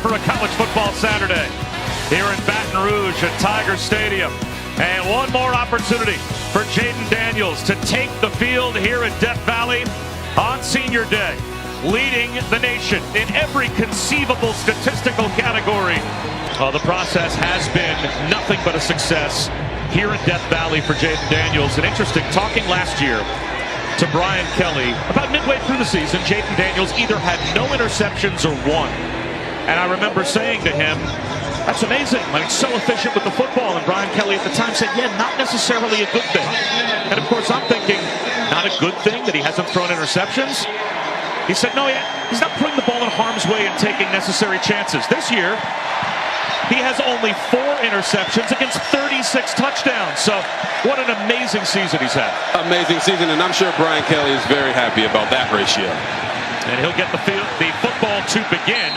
for a college football Saturday here in Baton Rouge at Tiger Stadium. And one more opportunity for Jayden Daniels to take the field here at Death Valley on Senior Day, leading the nation in every conceivable statistical category. The process has been nothing but a success here in Death Valley for Jayden Daniels. And interesting, talking last year to Brian Kelly, about midway through the season, Jayden Daniels either had no interceptions or one. And I remember saying to him, that's amazing, like so efficient with the football. And Brian Kelly at the time said, yeah, not necessarily a good thing. And of course I'm thinking, not a good thing that he hasn't thrown interceptions? He said, no, he's not putting the ball in harm's way and taking necessary chances. This year, he has only 4 interceptions against 36 touchdowns. So what an amazing season he's had. Amazing season, and I'm sure Brian Kelly is very happy about that ratio. And he'll get the football to begin.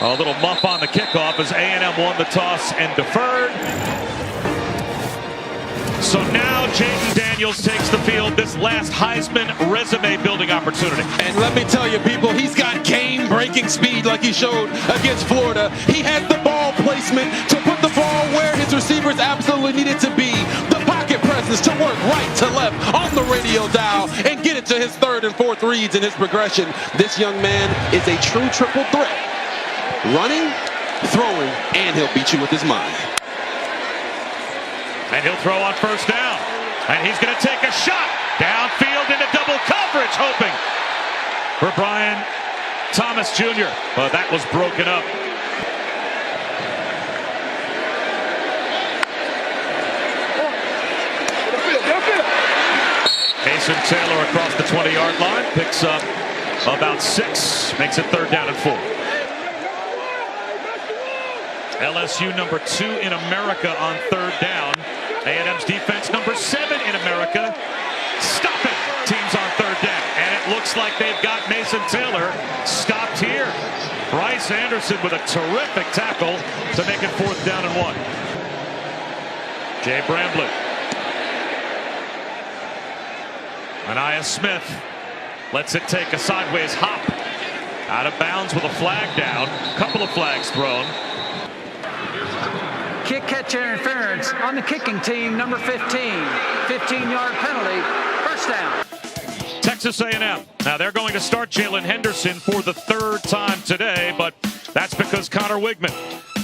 A little muff on the kickoff as A&M won the toss and deferred. So now Jayden Daniels takes the field, this last Heisman resume building opportunity. And let me tell you, people, he's got game-breaking speed like he showed against Florida. He has the ball placement to put the ball where his receivers absolutely need it to be. The pocket presence to work right to left on the radio dial and get it to his 3rd and 4th reads in his progression. This young man is a true triple threat. Running, throwing, and he'll beat you with his mind. And he'll throw on 1st down. And he's going to take a shot downfield into double coverage, hoping for Brian Thomas Jr. But that was broken up. Mason Taylor across the 20-yard line, picks up about 6, makes it 3rd down and 4. LSU number 2 in America on 3rd down. A&M's defense number 7 in America. Stopping teams on 3rd down. And it looks like they've got Mason Taylor stopped here. Bryce Anderson with a terrific tackle to make it 4th down and 1. Jay Bramblett. Anaya Smith lets it take a sideways hop. Out of bounds with a flag down. Couple of flags thrown. Kick catch interference on the kicking team, number 15. 15-yard penalty, 1st down. Texas A&M. Now they're going to start Jalen Henderson for the 3rd time today, but that's because Connor Wigman,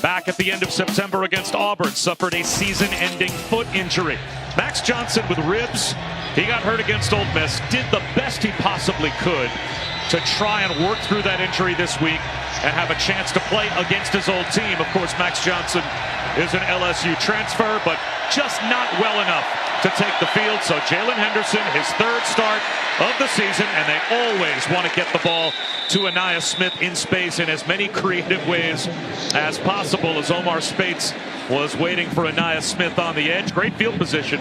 back at the end of September against Auburn, suffered a season-ending foot injury. Max Johnson with ribs. He got hurt against Ole Miss, did the best he possibly could to try and work through that injury this week and have a chance to play against his old team. Of course, Max Johnson is an LSU transfer, but just not well enough to take the field. So Jalen Henderson, his 3rd start of the season, and they always want to get the ball to Anaya Smith in space in as many creative ways as possible, as Omar Spates was waiting for Anaya Smith on the edge. Great field position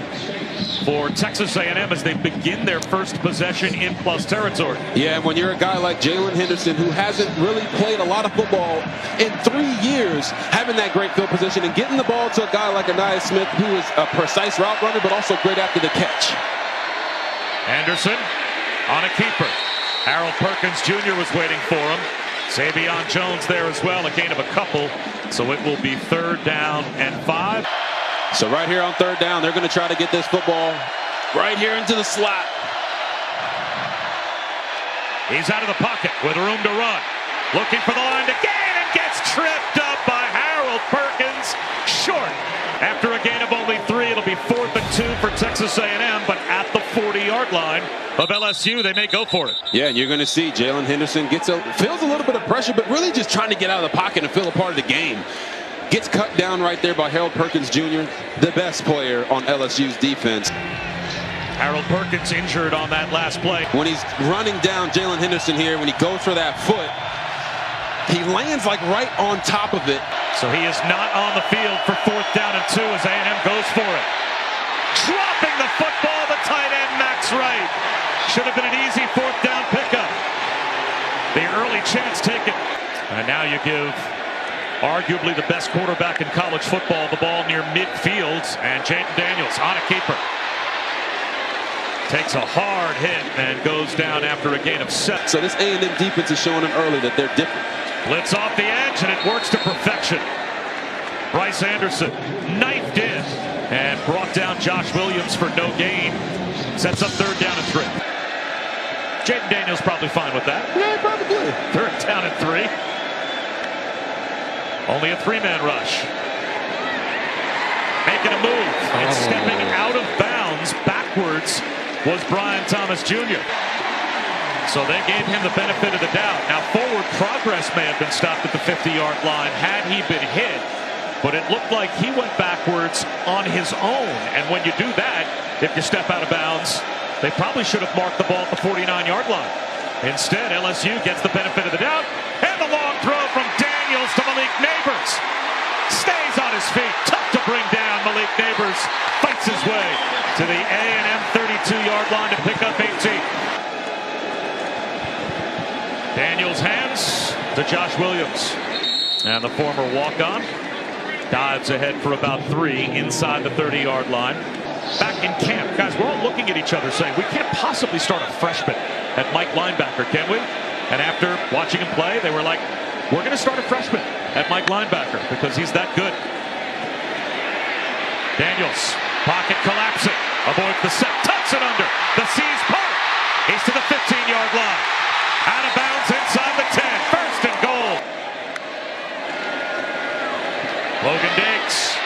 for Texas A&M as they begin their 1st possession in plus territory. Yeah, and when you're a guy like Jalen Henderson, who hasn't really played a lot of football in 3 years, having that great field position and getting the ball to a guy like Anaya Smith, who is a precise route runner, but also great after the catch. Anderson on a keeper. Harold Perkins Jr. was waiting for him. Savion Jones there as well, a gain of a couple. So it will be 3rd down and 5. So right here on 3rd down, they're going to try to get this football right here into the slot. He's out of the pocket with room to run. Looking for the line to gain and gets tripped up by Harold Perkins. Short. After a gain of only 3, it'll be 4th and 2 for Texas A&M, but at the 40-yard line of LSU, they may go for it. Yeah, and you're going to see Jalen Henderson feels a little bit of pressure, but really just trying to get out of the pocket and feel a part of the game. Gets cut down right there by Harold Perkins Jr., the best player on LSU's defense. Harold Perkins injured on that last play. When he's running down Jalen Henderson here, when he goes for that foot, he lands like right on top of it. So he is not on the field for 4th down and 2 as A&M goes for it. Dropping the football, the tight end Max Wright. Should have been an easy 4th down pickup. The early chance taken. And now you give arguably the best quarterback in college football the ball near midfield, and Jayden Daniels on a keeper. Takes a hard hit and goes down after a gain of 7. So this A&M defense is showing them early that they're different. Blitz off the edge, and it works to perfection. Bryce Anderson knifed in and brought down Josh Williams for no gain. Sets up 3rd down and 3. Jaden Daniels probably fine with that. Yeah, probably. 3rd down and 3. Only a 3-man rush. Making a move and stepping out of bounds backwards was Brian Thomas Jr. So they gave him the benefit of the doubt. Now forward progress may have been stopped at the 50-yard line had he been hit, but it looked like he went backwards on his own. And when you do that, if you step out of bounds, they probably should have marked the ball at the 49-yard line. Instead, LSU gets the benefit of the doubt, and the long throw from Daniels to Malik Neighbors. Stays on his feet, tough to bring down. Malik Neighbors fights his way to the A&M 32-yard line to pick up 18. Daniels hands to Josh Williams. And the former walk-on dives ahead for about 3 inside the 30-yard line. Back in camp, guys, we're all looking at each other saying, we can't possibly start a freshman at Mike linebacker, can we? And after watching him play, they were like, we're going to start a freshman at Mike linebacker because he's that good. Daniels, pocket collapsing, avoids the set, tucks it under. The C's part. He's to the 15-yard line. Out of bounds inside the 10. 1st and goal. Logan Diggs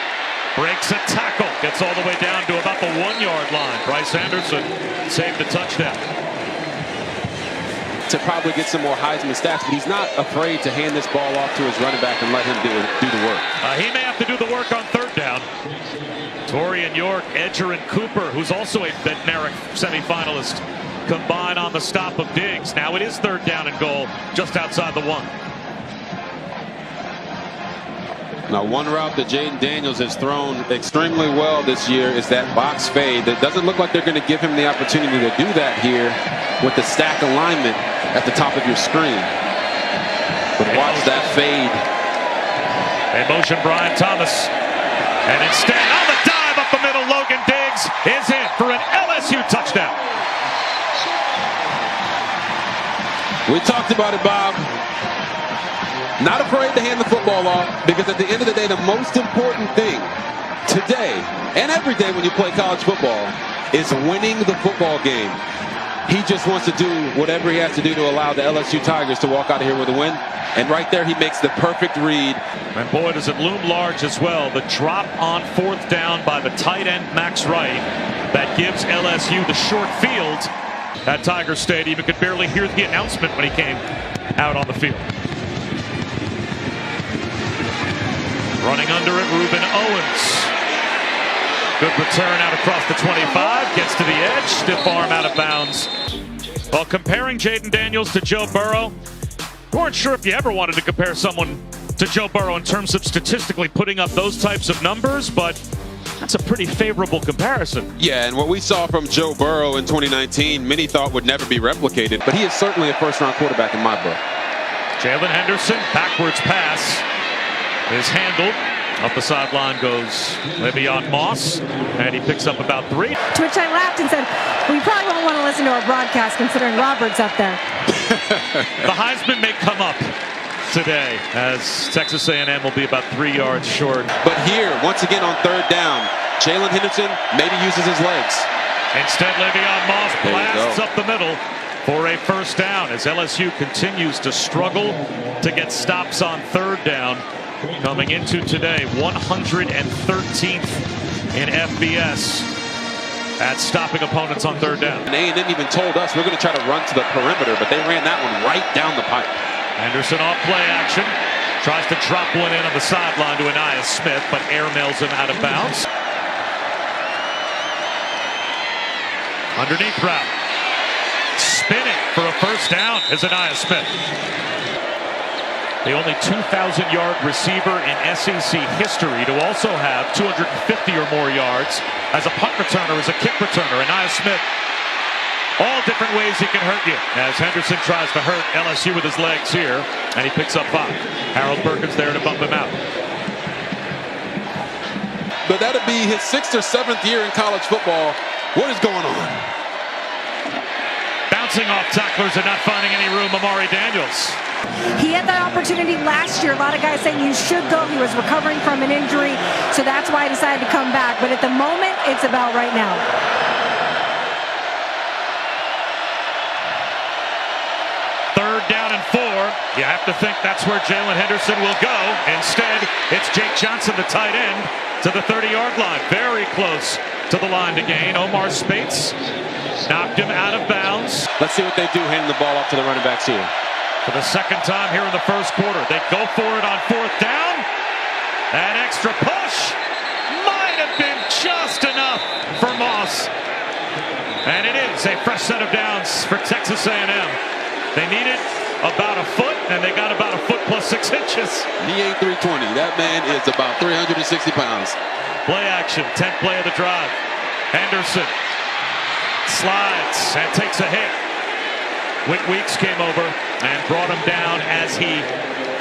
breaks a tackle, gets all the way down to about the 1-yard line. Bryce Anderson saved the touchdown. To probably get some more Heisman stats, but he's not afraid to hand this ball off to his running back and let him do the work. He may have to do the work on 3rd down. Torian York, Edger, and Cooper, who's also a Bednarik semifinalist, combine on the stop of Diggs. Now it is 3rd down and goal, just outside the 1. Now, one route that Jaden Daniels has thrown extremely well this year is that box fade. It doesn't look like they're going to give him the opportunity to do that here with the stack alignment at the top of your screen. But watch that fade. They motion Brian Thomas. And instead, on the dive up the middle, Logan Diggs is in for an LSU touchdown. We talked about it, Bob. Not afraid to hand the football off, because at the end of the day, the most important thing today and every day when you play college football is winning the football game. He just wants to do whatever he has to do to allow the LSU Tigers to walk out of here with a win. And right there, he makes the perfect read. And boy, does it loom large as well. The drop on 4th down by the tight end, Max Wright, that gives LSU the short field at Tiger Stadium. You could barely hear the announcement when he came out on the field. Running under it, Reuben Owens. Good return out across the 25. Gets to the edge. Stiff arm out of bounds. Well, comparing Jaden Daniels to Joe Burrow, we weren't sure if you ever wanted to compare someone to Joe Burrow in terms of statistically putting up those types of numbers, but that's a pretty favorable comparison. Yeah, and what we saw from Joe Burrow in 2019, many thought would never be replicated, but he is certainly a first-round quarterback in my book. Jalen Henderson, backwards pass is handled. Up the sideline goes Le'Veon Moss, and he picks up about 3. To which I laughed and said, well, you probably won't want to listen to our broadcast considering Robert's up there. The Heisman may come up today as Texas A&M will be about 3 yards short. But here, once again on 3rd down, Jalen Henderson maybe uses his legs. Instead, Le'Veon Moss blasts up the middle for a 1st down as LSU continues to struggle to get stops on 3rd down. Coming into today, 113th in FBS at stopping opponents on 3rd down. And A&M even told us we're going to try to run to the perimeter, but they ran that one right down the pipe. Anderson off play action. Tries to drop one in on the sideline to Aniyah Smith, but airmails him out of bounds. Underneath route. Spinning for a 1st down is Aniyah Smith. The only 2,000-yard receiver in SEC history to also have 250 or more yards as a punt returner, as a kick returner. Aniyah Smith, all different ways he can hurt you. As Henderson tries to hurt LSU with his legs here, and he picks up 5. Harold Perkins there to bump him out. But that'll be his 6th or 7th year in college football. What is going on? Bouncing off tacklers and not finding any room, Amari Daniels. He had that opportunity last year. A lot of guys saying you should go. He was recovering from an injury, so that's why I decided to come back. But at the moment, it's about right now. Third down and 4. You have to think that's where Jalen Henderson will go. Instead, it's Jake Johnson, the tight end, to the 30-yard line. Very close to the line to gain. Omar Spates knocked him out of bounds. Let's see what they do handing the ball off to the running backs here. For the second time here in the first quarter, they go for it on 4th down. That extra push might have been just enough for Moss. And it is a fresh set of downs for Texas A&M. They needed about a foot, and they got about a foot plus 6 inches. He ain't 320. That man is about 360 pounds. Play action, 10th play of the drive. Henderson slides and takes a hit. Whit Weeks came over and brought him down as he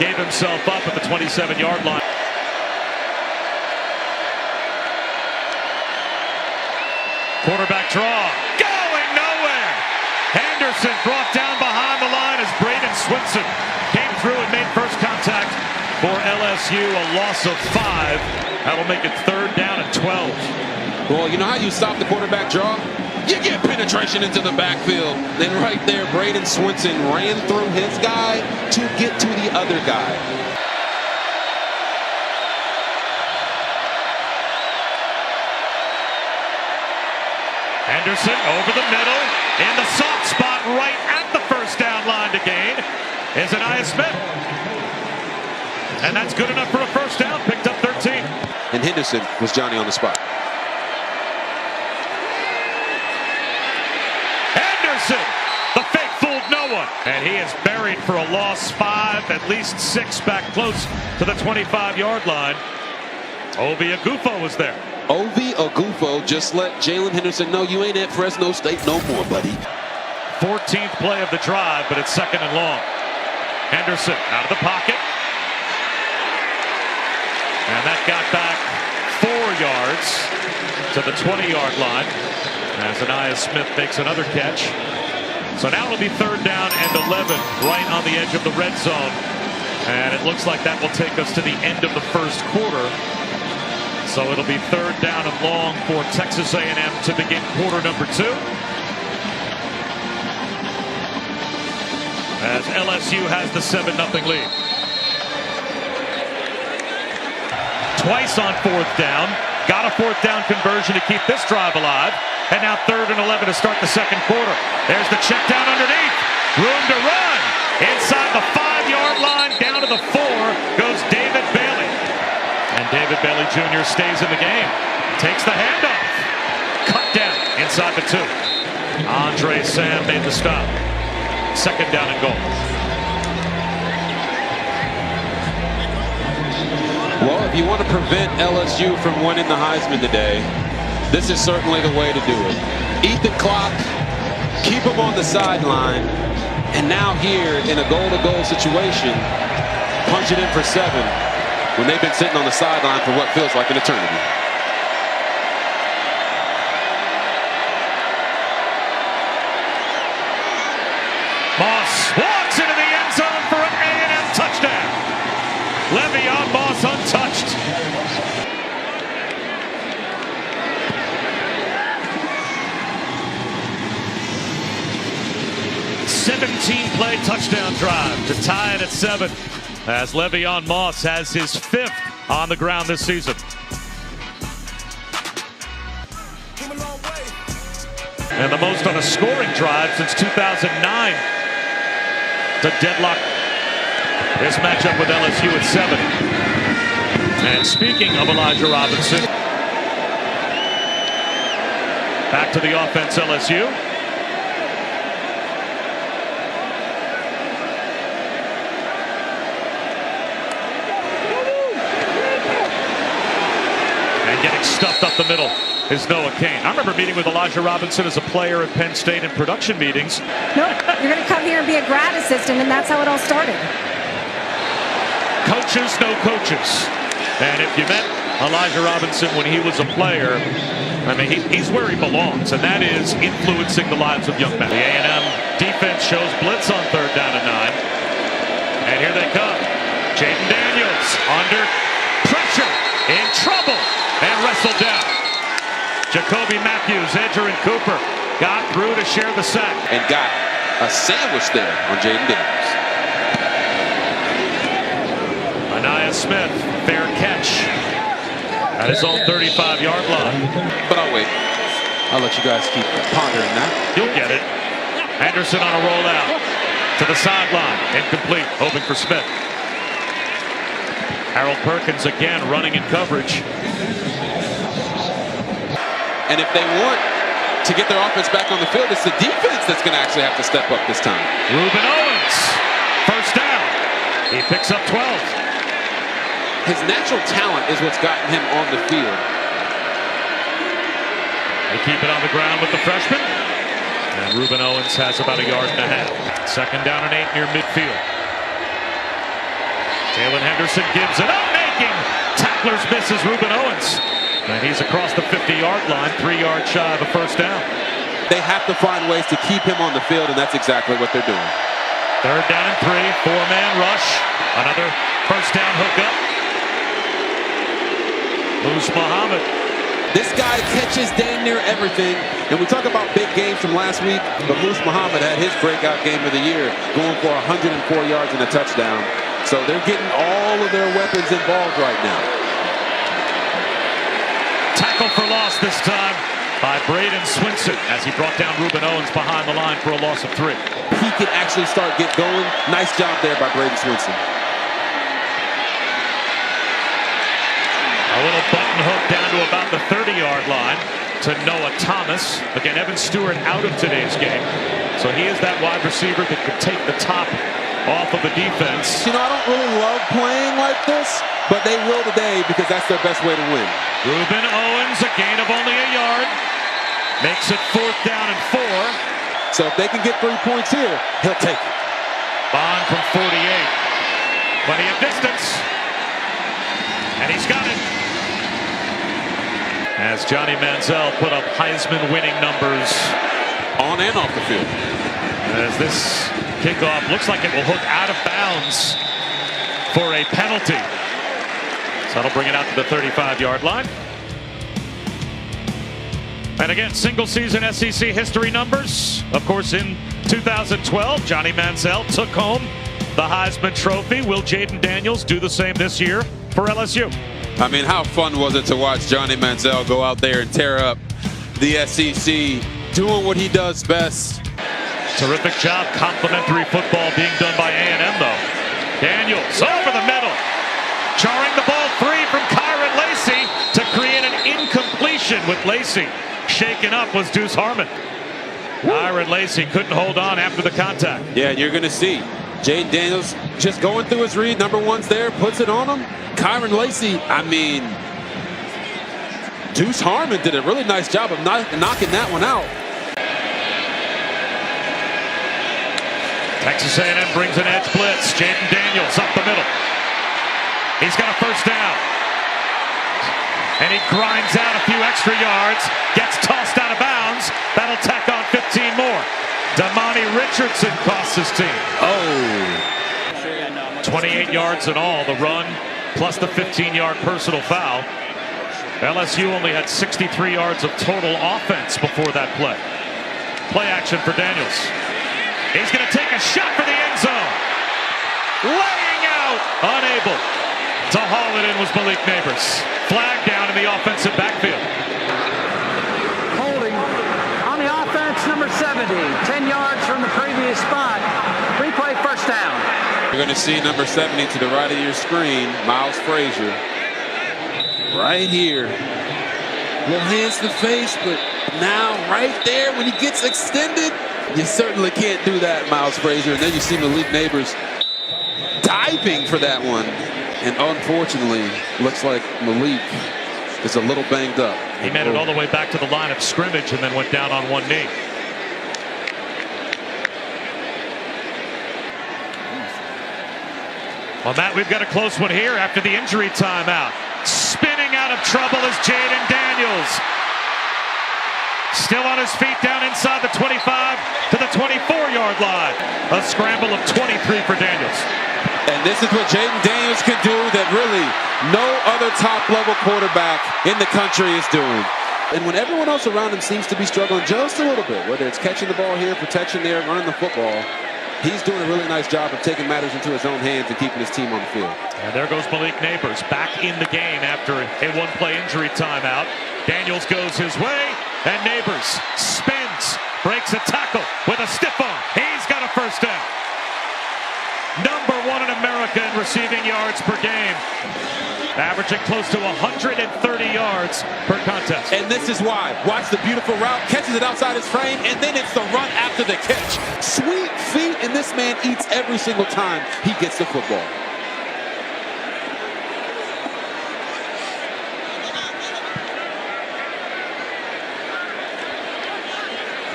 gave himself up at the 27-yard line. Quarterback draw, going nowhere. Henderson brought down behind the line as Braden Swinson came through and made first contact for LSU, a loss of 5. That'll make it 3rd down and 12. Well, you know how you stop the quarterback draw? You get penetration into the backfield. Then right there, Braden Swinson ran through his guy to get to the other guy. Henderson over the middle in the soft spot right at the first down line to gain is Anaya Smith. And that's good enough for a first down, picked up 13. And Henderson was Johnny on the spot. Henderson, the fake fooled no one. And he is buried for a loss 5, at least 6 back close to the 25-yard line. Ovi Agufo was there. Ovi Agufo just let Jalen Henderson know you ain't at Fresno State no more, buddy. 14th play of the drive, but it's 2nd and long. Henderson out of the pocket. And that got back 4 yards to the 20-yard line as Anaya Smith makes another catch. So now it'll be 3rd down and 11 right on the edge of the red zone. And it looks like that will take us to the end of the first quarter. So it'll be 3rd down and long for Texas A&M to begin quarter number 2. As LSU has the 7-0 lead. Twice on 4th down. Got a 4th down conversion to keep this drive alive. And now 3rd and 11 to start the second quarter. There's the check down underneath. Room to run. Inside the 5-yard line, down to the 4 goes David Bailey. And David Bailey Jr. stays in the game. Takes the handoff. Cut down inside the 2. Andre Sam made the stop. 2nd down and goal. Well, if you want to prevent LSU from winning the Heisman today, this is certainly the way to do it. Eat the clock, keep them on the sideline, and now here in a goal-to-goal situation, punch it in for 7 when they've been sitting on the sideline for what feels like an eternity. Moss walks into the end zone for an A&M touchdown. Le'Veon Moss untouched. Play touchdown drive to tie it at 7 as Le'Veon Moss has his 5th on the ground this season. And the most on a scoring drive since 2009 to deadlock this matchup with LSU at 7. And speaking of Elijah Robinson, back to the offense LSU. Getting stuffed up the middle is Noah Cain. I remember meeting with Elijah Robinson as a player at Penn State in production meetings. Nope, you're going to come here and be a grad assistant, and that's how it all started. Coaches know coaches. And if you met Elijah Robinson when he was a player, I mean, he's where he belongs, and that is influencing the lives of young men. The A&M defense shows blitz on 3rd down and 9. And here they come. Jaden Daniels under pressure, in trouble, and wrestled down. Jacoby Matthews, Edger, and Cooper got through to share the sack. And got a sandwich there on Jaden Daniels. Anaya Smith, fair catch at his own 35-yard line. But I'll wait. I'll let you guys keep pondering that. You'll get it. Henderson on a rollout to the sideline. Incomplete, hoping for Smith. Harold Perkins again running in coverage. And if they want to get their offense back on the field, it's the defense that's going to actually have to step up this time. Reuben Owens, first down. He picks up 12. His natural talent is what's gotten him on the field. They keep it on the ground with the freshman. And Reuben Owens has about 1.5 yards. Second down and 8 near midfield. Jalen Henderson gives it up, making tacklers misses Reuben Owens. And he's across the 50-yard line, 3 yards shy of a first down. They have to find ways to keep him on the field, and that's exactly what they're doing. Third down and 3, 4-man rush. Another first down hookup. Moose Muhammad. This guy catches damn near everything. And we talk about big games from last week, but Moose Muhammad had his breakout game of the year, going for 104 yards and a touchdown. So they're getting all of their weapons involved right now. Tackle for loss this time by Braden Swinson as he brought down Reuben Owens behind the line for a loss of 3. He can actually start get going. Nice job there by Braden Swinson. A little button hook down to about the 30-yard line to Noah Thomas. Again, Evan Stewart out of today's game. So he is that wide receiver that could take the top off of the defense. You know, I don't really love playing like this, but they will today because that's their best way to win. Reuben Owens, a gain of only 1 yard. Makes it 4th down and 4. So if they can get 3 points here, he'll take it. Bond from 48. Plenty of distance. And he's got it. As Johnny Manziel put up Heisman-winning numbers On and off the field. as this kickoff looks like it will hook out of bounds for a penalty. So that'll bring it out to the 35-yard line. And again, single-season SEC history numbers. Of course, in 2012, Johnny Manziel took home the Heisman Trophy. Will Jaden Daniels do the same this year for LSU? I mean, how fun was it to watch Johnny Manziel go out there and tear up the SEC, doing what he does best. Terrific job, complimentary football being done by A&M, though. Daniels over the middle, jarring the ball free from Kyron Lacey to create an incompletion with Lacey. Shaken up was Deuce Harmon. Kyron Lacey couldn't hold on after the contact. Yeah, you're going to see Jaden Daniels just going through his read. Number 1's there, puts it on him. Kyron Lacey, I mean, Deuce Harmon did a really nice job of knocking that one out. Texas A&M brings an edge blitz. Jaden Daniels up the middle. He's got a first down. And he grinds out a few extra yards. Gets tossed out of bounds. That'll tack on 15 more. Damani Richardson costs his team. 28 yards in all. The run plus the 15-yard personal foul. LSU only had 63 yards of total offense before that play. Play action for Daniels. He's going to take a shot for the end zone. Laying out. Unable to haul it in was Malik Neighbors. Flag down in the offensive backfield. Holding on the offense, number 70. 10 yards from the previous spot. Replay first down. You're going to see number 70 to the right of your screen, Miles Frazier. Right here. Little hands to the face, but now right there when he gets extended, you certainly can't do that, Miles Frazier. And then you see Malik Neighbors diving for that one. And unfortunately, looks like Malik is a little banged up. He made it all the way back to the line of scrimmage and then went down on one knee. Well, Matt, we've got a close one here after the injury timeout. Spinning out of trouble is Jaden Daniels. Still on his feet down inside the 25 to the 24-yard line. A scramble of 23 for Daniels. And this is what Jaden Daniels can do that really no other top-level quarterback in the country is doing. And when everyone else around him seems to be struggling just a little bit, whether it's catching the ball here, protection there, running the football, he's doing a really nice job of taking matters into his own hands and keeping his team on the field. And there goes Malik Neighbors back in the game after a one-play injury timeout. Daniels goes his way, and Neighbors spins, breaks a tackle with a stiff arm. He's got a first down. Number 1 in America in receiving yards per game. Averaging close to 130 yards per contest. And this is why. Watch the beautiful route. Catches it outside his frame, and then it's the run after the catch. Sweet feet, and this man eats every single time he gets the football.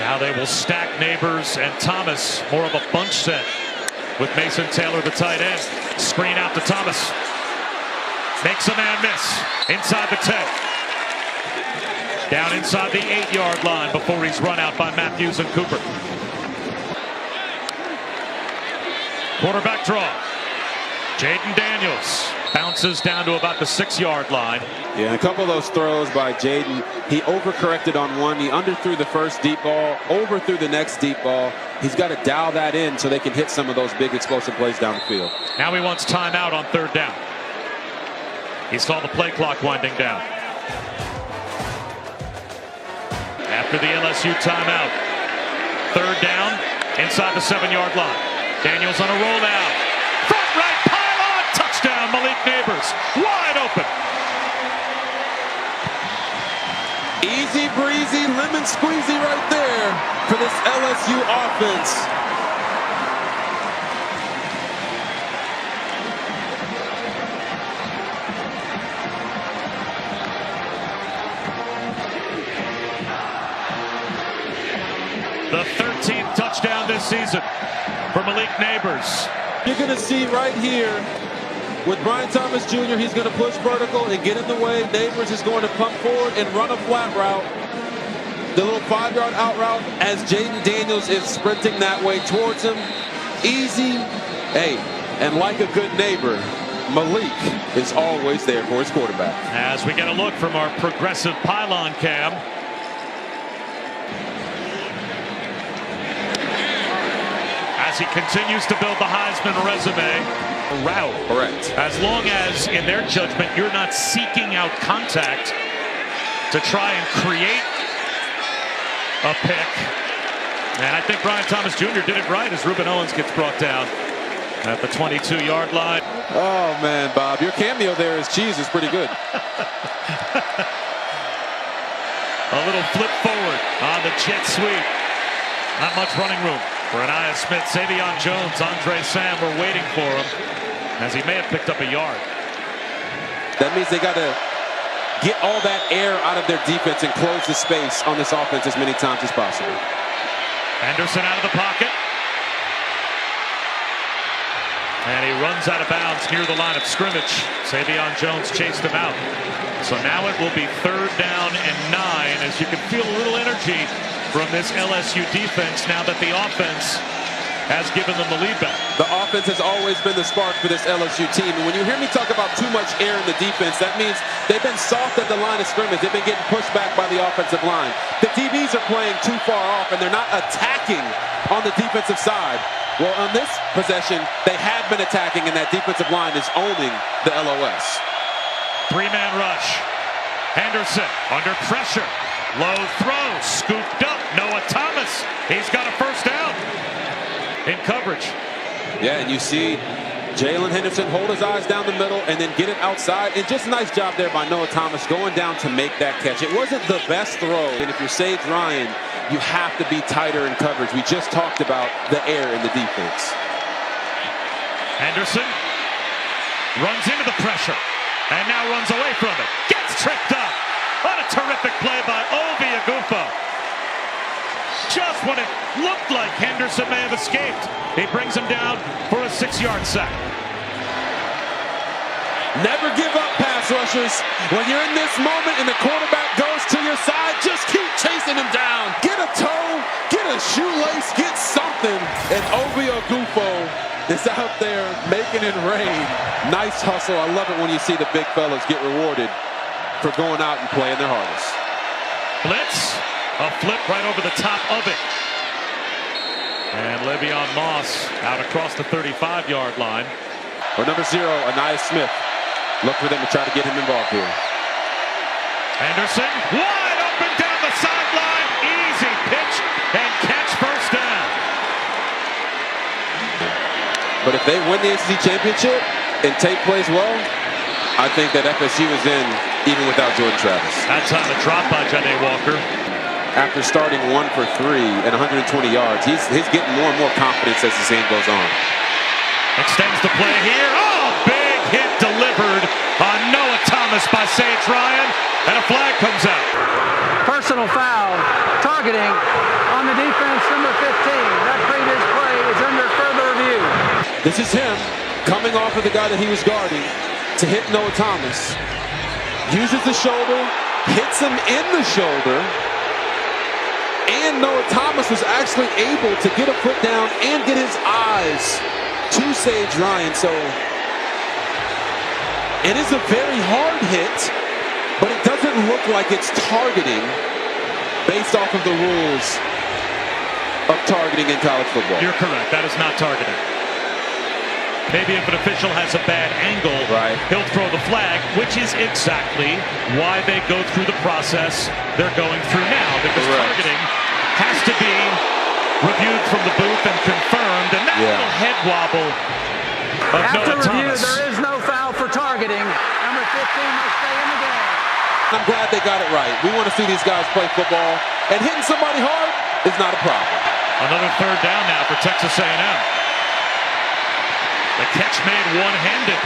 Now they will stack Neighbors and Thomas, more of a bunch set, with Mason Taylor, the tight end. Screen out to Thomas. Makes a man miss inside the 10. Down inside the 8-yard line before he's run out by Matthews and Cooper. Quarterback draw. Jaden Daniels bounces down to about the 6-yard line. Yeah, a couple of those throws by Jaden. He overcorrected on one. He underthrew the first deep ball, overthrew the next deep ball. He's got to dial that in so they can hit some of those big explosive plays down the field. Now he wants timeout on 3rd down. He saw the play clock winding down. After the LSU timeout, 3rd down inside the 7-yard line. Daniels on a roll now. Front right pylon, touchdown, Malik Neighbors, wide open. Easy breezy, lemon squeezy right there for this LSU offense. The 13th touchdown this season for Malik Neighbors. You're going to see right here with Brian Thomas Jr., he's going to push vertical and get in the way. Neighbors is going to pump forward and run a flat route. The little 5-yard out route as Jaden Daniels is sprinting that way towards him. Easy. Hey, and like a good neighbor, Malik is always there for his quarterback. As we get a look from our progressive pylon cam. As he continues to build the Heisman resume. Route. Correct. As long as, in their judgment, you're not seeking out contact to try and create a pick. And I think Brian Thomas Jr. did it right as Ruben Owens gets brought down at the 22-yard line. Oh, man, Bob, your cameo there as cheese is pretty good. A little flip forward on the jet sweep. Not much running room for Anaya Smith. Savion Jones, Andre Sam were waiting for him as he may have picked up a yard. That means they got to get all that air out of their defense and close the space on this offense as many times as possible. Anderson out of the pocket. And he runs out of bounds near the line of scrimmage. Savion Jones chased him out. So now it will be 3rd down and 9 as you can feel a little energy from this LSU defense now that the offense has given them the lead back. The offense has always been the spark for this LSU team. And when you hear me talk about too much air in the defense, that means they've been soft at the line of scrimmage. They've been getting pushed back by the offensive line. The DBs are playing too far off, and they're not attacking on the defensive side. Well, on this possession, they have been attacking, and that defensive line is owning the LOS. 3-man rush. Henderson under pressure. Low throw, scooped up. Noah Thomas. He's got a first down in coverage. Yeah, and you see Jalen Henderson hold his eyes down the middle and then get it outside. And just a nice job there by Noah Thomas going down to make that catch. It wasn't the best throw. And if you're Sage Ryan, you have to be tighter in coverage. We just talked about the air in the defense. Henderson runs into the pressure and now runs away from it. Gets tripped up. What a terrific play by Ovi Agufo. Just when it looked like Henderson may have escaped, he brings him down for a 6-yard sack. Never give up, pass rushers. When you're in this moment and the quarterback goes to your side, just keep chasing him down. Get a toe, get a shoelace, get something. And Ovi Agufo is out there making it rain. Nice hustle. I love it when you see the big fellas get rewarded for going out and playing their hardest. Blitz, a flip right over the top of it. And Le'Veon Moss out across the 35-yard line. Or number 0, Anais Smith. Look for them to try to get him involved here. Henderson, wide open down the sideline. Easy pitch and catch, first down. But if they win the ACC championship and Tate plays well, I think that FSU is in even without Jordan Travis. That time a drop by Janae Walker. After starting 1 for 3 and 120 yards, he's getting more and more confidence as the game goes on. Extends the play here. Oh, big hit delivered on Noah Thomas by Sage Ryan, and a flag comes out. Personal foul, targeting on the defense, number 15. That previous play is under further review. This is him coming off of the guy that he was guarding to hit Noah Thomas. Uses the shoulder, hits him in the shoulder, and Noah Thomas was actually able to get a foot down and get his eyes to Sage Ryan. So it is a very hard hit, but it doesn't look like it's targeting based off of the rules of targeting in college football. You're correct. That is not targeting. Maybe if an official has a bad angle, right, he'll throw the flag, which is exactly why they go through the process they're going through now, because targeting has to be reviewed from the booth and confirmed, and that little head wobble of After Noah review, Thomas. there is no foul for targeting. Number 15 must stay in the game. I'm glad they got it right. We want to see these guys play football, and hitting somebody hard is not a problem. Another third down now for Texas A&M. The catch made one-handed.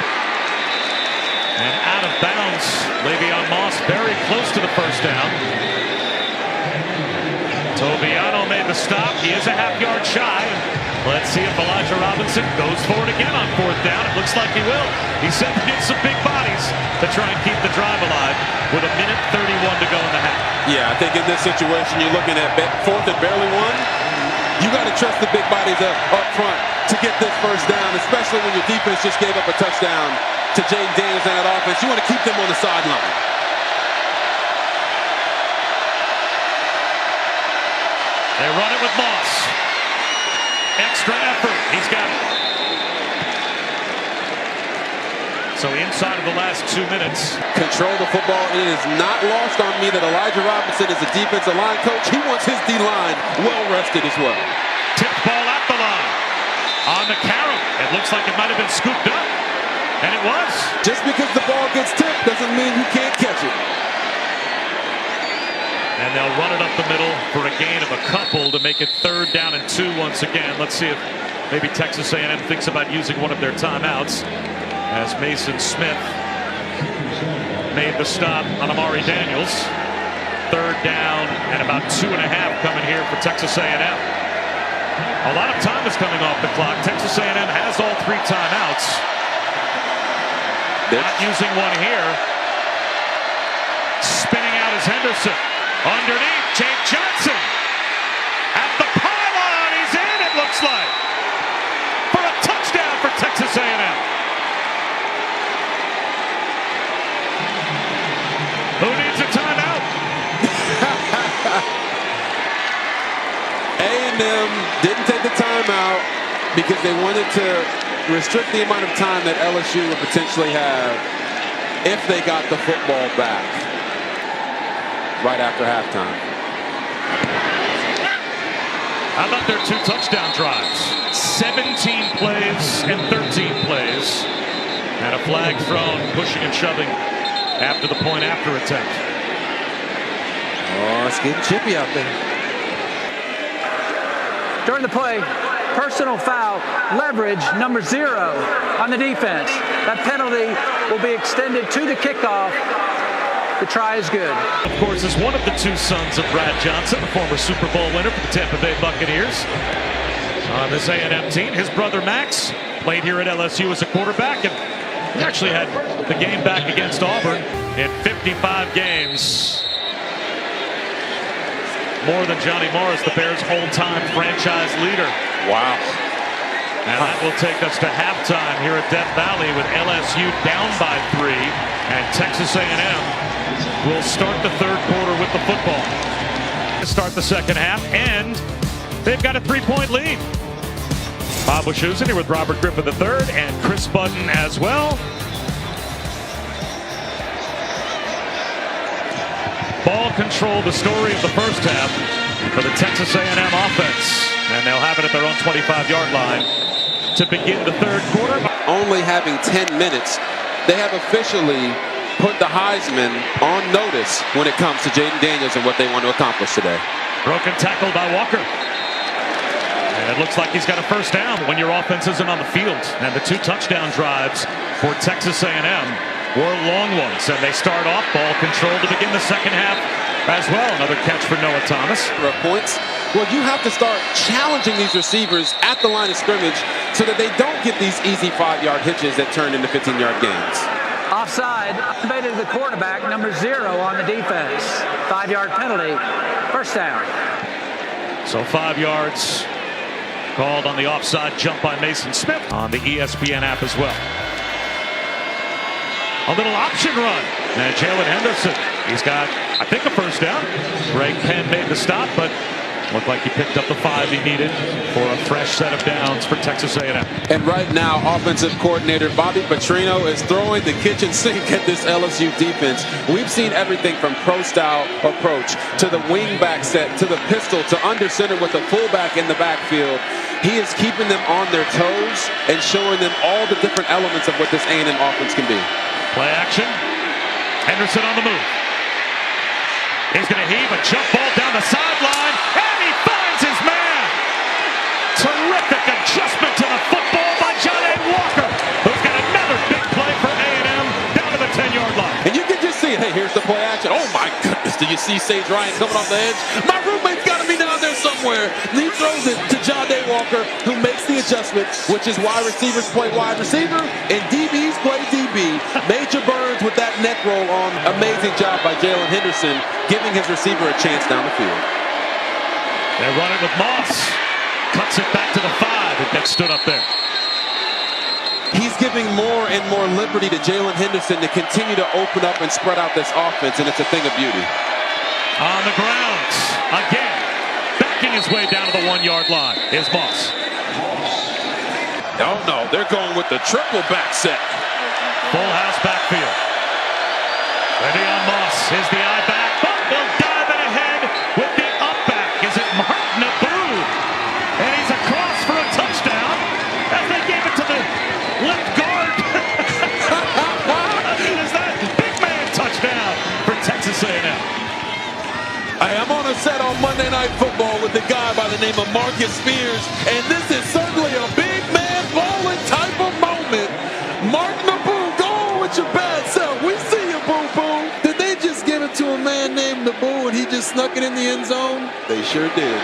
And out of bounds, Le'Veon Moss very close to the first down. Toviano made the stop. He is a half-yard shy. Let's see if Elijah Robinson goes for it again on fourth down. It looks like he will. He said he needs some big bodies to try and keep the drive alive with 1:31 to go in the half. Yeah, I think in this situation, you're looking at fourth and barely one. You got to trust the big bodies up front to get this first down, especially when your defense just gave up a touchdown to Jaden Daniels and that offense. You want to keep them on the sideline. They run it with Moss. Extra effort. He's got it. So inside of the last 2 minutes. Control the football. It is not lost on me that Elijah Robinson is a defensive line coach. He wants his D-line well rested as well. Tipped ball at the line. On the carry. It looks like it might have been scooped up. And it was. Just because the ball gets tipped doesn't mean you can't catch it. And they'll run it up the middle for a gain of a couple to make it 3rd down and 2 once again. Let's see if maybe Texas A&M thinks about using one of their timeouts, as Mason Smith made the stop on Amari Daniels. 3rd down and about 2.5 coming here for Texas A&M. A lot of time is coming off the clock. Texas A&M has all 3 timeouts. Not using one here. Spinning out is Henderson. Underneath, Jake Johnson. At the pylon, he's in, it looks like. For a touchdown for Texas A&M. Who needs a timeout? A&M didn't take the timeout because they wanted to restrict the amount of time that LSU would potentially have if they got the football back right after halftime. How about their 2 touchdown drives? 17 plays and 13 plays. And a flag thrown, pushing and shoving after the point after attempt. Oh, it's getting chippy out there. During the play, personal foul, leverage, number 0 on the defense. That penalty will be extended to the kickoff. The try is good. Of course, is one of the 2 sons of Brad Johnson, the former Super Bowl winner for the Tampa Bay Buccaneers. On this A&M team, his brother Max played here at LSU as a quarterback, and he actually had the game back against Auburn in 55 games. More than Johnny Morris, the Bears' whole-time franchise leader. Wow. And that will take us to halftime here at Death Valley with LSU down by 3, and Texas A&M will start the third quarter with the football. Start the second half, and they've got a 3-point lead. Bob Wischusen here with Robert Griffin III and Chris Budden as well. Ball control, the story of the first half for the Texas A&M offense, and they'll have it at their own 25-yard line to begin the third quarter. Only having 10 minutes, they have officially put the Heisman on notice when it comes to Jaden Daniels and what they want to accomplish today. Broken tackle by Walker. And it looks like he's got a first down when your offense isn't on the field. And the 2 touchdown drives for Texas A&M were long ones. And they start off ball control to begin the second half as well. Another catch for Noah Thomas. Points. Well, you have to start challenging these receivers at the line of scrimmage so that they don't get these easy 5-yard hitches that turn into 15-yard gains. Offside, activated the quarterback, number 0 on the defense. 5-yard penalty, first down. So 5 yards called on the offside jump by Mason Smith on the ESPN app as well. A little option run. And Jalen Henderson, he's got, I think, a first down. Greg Penn made the stop, but looked like he picked up the 5 he needed for a fresh set of downs for Texas A&M. And right now, offensive coordinator Bobby Petrino is throwing the kitchen sink at this LSU defense. We've seen everything from pro-style approach to the wing-back set to the pistol to under center with the fullback in the backfield. He is keeping them on their toes and showing them all the different elements of what this A&M offense can be. Play action. Henderson on the move. He's going to heave a jump ball down the sideline, and he finds his man. Terrific adjustment to the football by Johnny Walker, who's got another big play for A&M down to the 10-yard line. And you can just see it. Hey, here's the play action. Oh, my goodness. Do you see Sage Ryan coming off the edge? My roommate's got to be down there somewhere. And he throws it to Johnny Walker, who makes the adjustment, which is why receivers play wide receiver and DBs play DB. Major Burns with that neck roll on. Amazing job by Jalen Henderson, giving his receiver a chance down the field. They run it with Moss. Cuts it back to the 5. It gets stood up there. He's giving more and more liberty to Jalen Henderson to continue to open up and spread out this offense, and it's a thing of beauty. On the ground, again, backing his way down to the 1-yard line is Moss. Oh, no, they're going with the triple back set. Full house backfield. Ready on Moss. Here's the eye back. But they'll dive it ahead with the up back. Is it Mark Naboo? And he's across for a touchdown as they gave it to the left guard. Is that big man touchdown for Texas A&M? I am on a set on Monday Night Football with the guy by the name of Marcus Spears, and this is certainly a big man balling type of moment. Mark Naboo, go on with your bad self. We see you, boo-boo. Did they just give it to a man named Naboo and he just snuck it in the end zone? They sure did.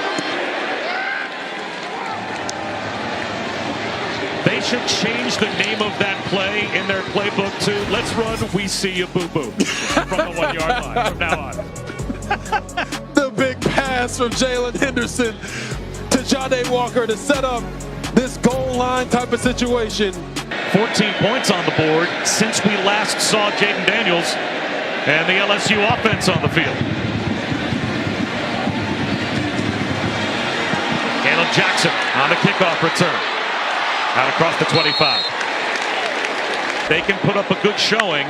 They should change the name of that play in their playbook to "Let's run, we see you, boo-boo" from the 1-yard line from now on. The big pass from Jalen Henderson to Johnny Walker to set up this goal line type of situation. 14 points on the board since we last saw Jaden Daniels and the LSU offense on the field. Caleb Jackson on the kickoff return. Out across the 25. They can put up a good showing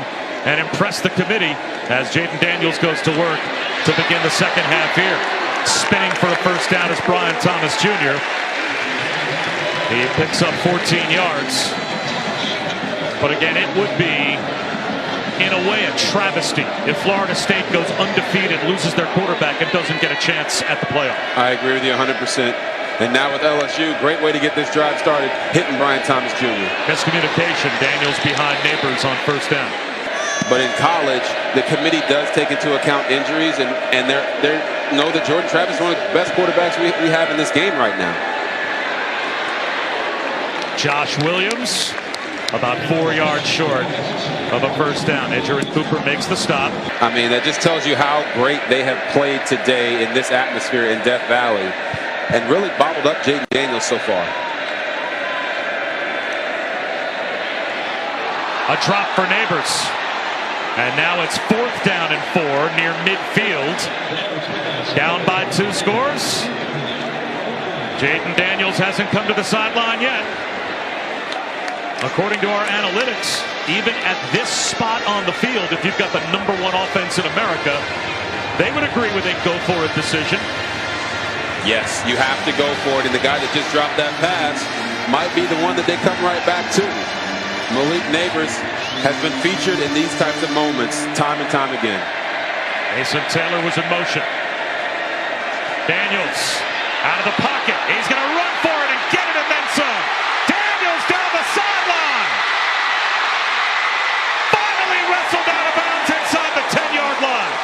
and impress the committee as Jaden Daniels goes to work to begin the second half here. Spinning for a first down is Brian Thomas Jr. He picks up 14 yards. But again, it would be, in a way, a travesty if Florida State goes undefeated, loses their quarterback, and doesn't get a chance at the playoff. I agree with you 100%. And now with LSU, great way to get this drive started, hitting Brian Thomas Jr. Miscommunication, Daniels behind Neighbors on first down. But in college, the committee does take into account injuries, and they know that Jordan Travis is one of the best quarterbacks we have in this game right now. Josh Williams, about 4 yards short of a first down. Edgerrin Cooper makes the stop. I mean, that just tells you how great they have played today in this atmosphere in Death Valley and really bottled up Jaden Daniels so far. A drop for Neighbors. And now it's 4th down and 4 near midfield. Down by 2 scores. Jaden Daniels hasn't come to the sideline yet. According to our analytics, even at this spot on the field, if you've got the #1 offense in America, they would agree with a go-for-it decision. Yes, you have to go for it, and the guy that just dropped that pass might be the one that they come right back to. Malik Neighbors has been featured in these types of moments time and time again. Mason Taylor was in motion. Daniels out of the pocket. He's going to run for it and get it and then some. Daniels down the sideline. Finally wrestled out of bounds inside the 10-yard line.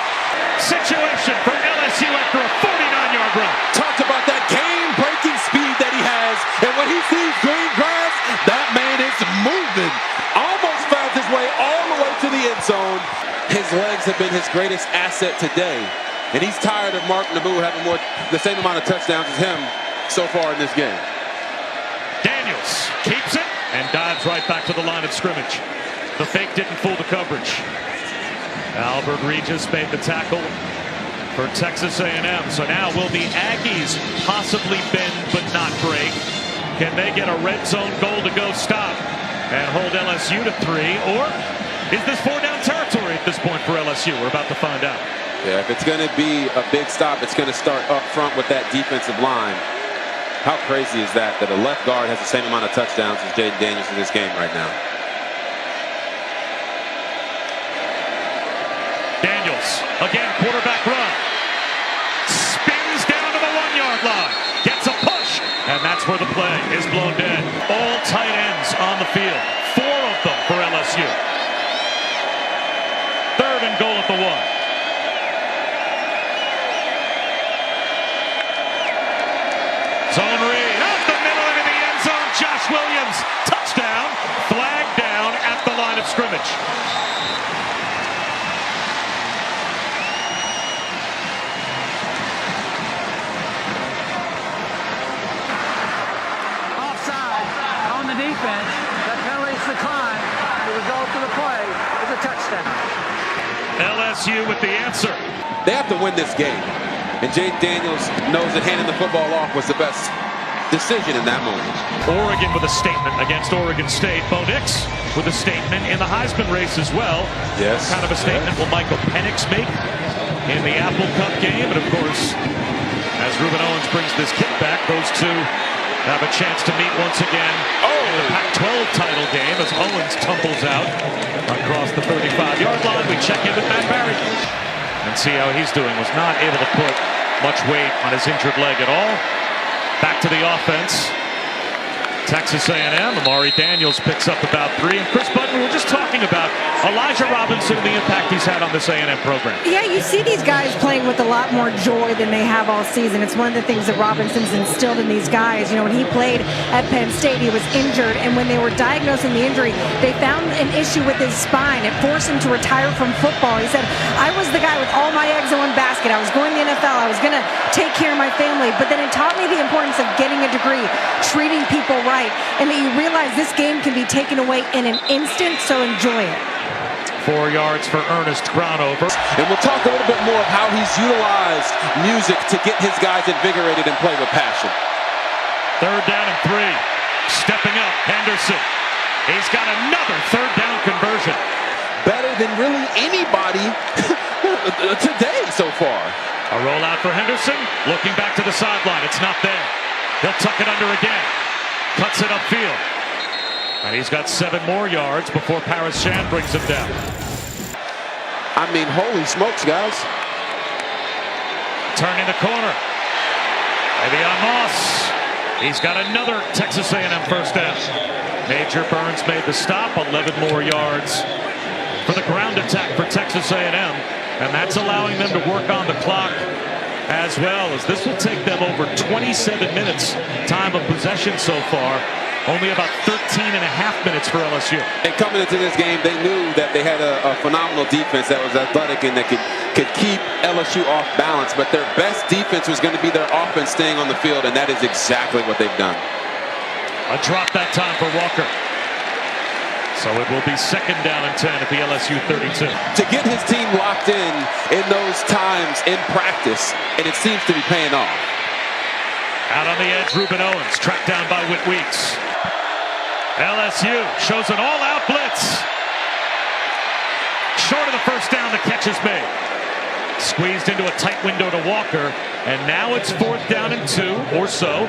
Situation for LSU after a 49-yard run. Talk about that game-breaking speed that he has, and when he sees green grass, that man is moving. Almost found his way all the way to the end zone. His legs have been his greatest asset today, and he's tired of Mark Naboo having the same amount of touchdowns as him so far in this game. Daniels keeps it and dives right back to the line of scrimmage. The fake didn't fool the coverage. Albert Regis made the tackle for Texas A&M. So now will the Aggies possibly bend but not break? Can they get a red zone goal to go stop and hold LSU to 3? Or is this 4-down territory at this point for LSU? We're about to find out. Yeah, if it's going to be a big stop, it's going to start up front with that defensive line. How crazy is that a left guard has the same amount of touchdowns as Jaden Daniels in this game right now? Daniels, again, quarterback run. Spins down to the 1-yard line. Gets a push. And that's where the play is blown dead. All tight ends on the field. 4 of them for LSU. 3rd and goal at the 1. Zone read. Out the middle into the end zone. Josh Williams. Touchdown. Flag down at the line of scrimmage. Defense, that penalty's declined. The result of the play is a touchdown. LSU with the answer. They have to win this game. And Jaden Daniels knows that handing the football off was the best decision in that moment. Oregon with a statement against Oregon State. Bo Nix with a statement in the Heisman race as well. Yes. What kind of a statement will Michael Penix make in the Apple Cup game? And of course, as Reuben Owens brings this kick back, those two have a chance to meet once again in the Pac-12 title game as Owens tumbles out across the 35-yard line. We check in with Matt Barry and see how he's doing. Was not able to put much weight on his injured leg at all. Back to the offense. Texas A&M, Amari Daniels picks up about 3. And Chris Button, we were just talking about Elijah Robinson and the impact he's had on this A&M program. Yeah, you see these guys playing with a lot more joy than they have all season. It's one of the things that Robinson's instilled in these guys. You know, when he played at Penn State, he was injured, and when they were diagnosing the injury, they found an issue with his spine. It forced him to retire from football. He said, I was the guy with all my eggs in one basket. I was going to the NFL. I was going to take care of my family. But then it taught me the importance of getting a degree, treating people right, and that you realize this game can be taken away in an instant, so enjoy it. 4 yards for Ernest Brownover. And we'll talk a little bit more of how he's utilized music to get his guys invigorated and play with passion. 3rd down and 3. Stepping up, Henderson. He's got another 3rd down conversion. Better than really anybody today so far. A rollout for Henderson. Looking back to the sideline. It's not there. He'll tuck it under again. Cuts it upfield. And he's got 7 more yards before Paris Shan brings him down. I mean, holy smokes, guys. Turning the corner. Maybe on Moss. He's got another Texas A&M 1st down. Major Burns made the stop. 11 more yards for the ground attack for Texas A&M. And that's allowing them to work on the clock as well, as this will take them over 27 minutes time of possession so far. Only about 13 and a half minutes for LSU. And coming into this game, they knew that they had a phenomenal defense that was athletic and that could keep LSU off balance. But their best defense was going to be their offense staying on the field, and that is exactly what they've done. A drop that time for Walker. So it will be 2nd down and 10 at the LSU 32. To get his team locked in those times in practice, and it seems to be paying off. Out on the edge, Reuben Owens, tracked down by Whit Weeks. LSU shows an all-out blitz. Short of the first down, the catch is made. Squeezed into a tight window to Walker, and now it's 4th down and 2 or so.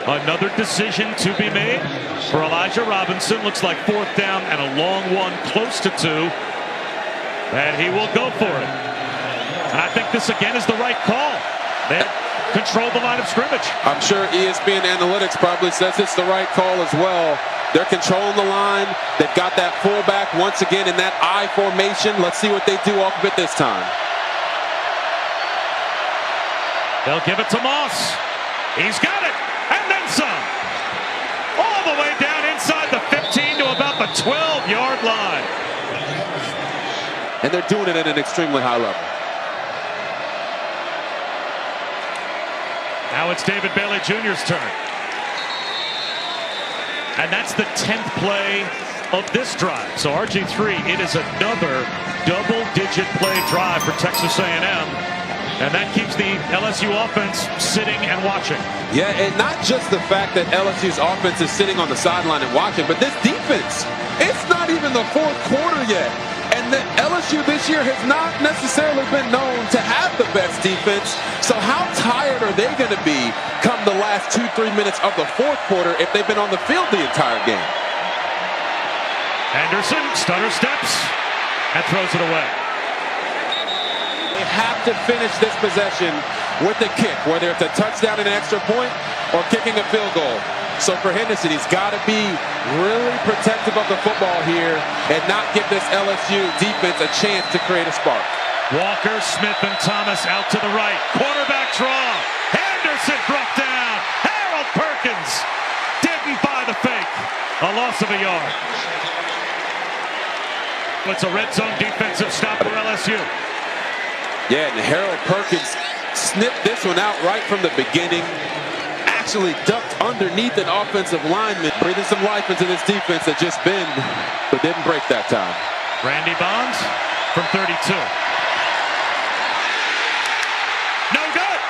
Another decision to be made for Elijah Robinson. Looks like 4th down and a long one close to 2. And he will go for it. And I think this again is the right call. They control the line of scrimmage. I'm sure ESPN Analytics probably says it's the right call as well. They're controlling the line. They've got that fullback once again in that I formation. Let's see what they do off of it this time. They'll give it to Moss. He's got it. And then some. All the way down inside the 15 to about the 12-yard line. And they're doing it at an extremely high level. Now it's David Bailey Jr.'s turn. And that's the 10th play of this drive. So RG3, it is another double-digit play drive for Texas A&M. And that keeps the LSU offense sitting and watching. Yeah, and not just the fact that LSU's offense is sitting on the sideline and watching, but this defense, it's not even the 4th quarter yet. And the LSU this year has not necessarily been known to have the best defense. So how tired are they going to be come the last 2-3 minutes of the 4th quarter if they've been on the field the entire game? Henderson stutter steps and throws it away. They have to finish this possession with a kick, whether it's a touchdown and an extra point or kicking a field goal. So for Henderson, he's got to be really protective of the football here and not give this LSU defense a chance to create a spark. Walker, Smith, and Thomas out to the right. Quarterback draw. Henderson brought down. Harold Perkins didn't buy the fake. A loss of a yard. It's a red zone defensive stop for LSU. Yeah, and Harold Perkins snipped this one out right from the beginning. Actually ducked underneath an offensive lineman, breathing some life into this defense that just bend, but didn't break that time. Randy Bonds from 32. No good.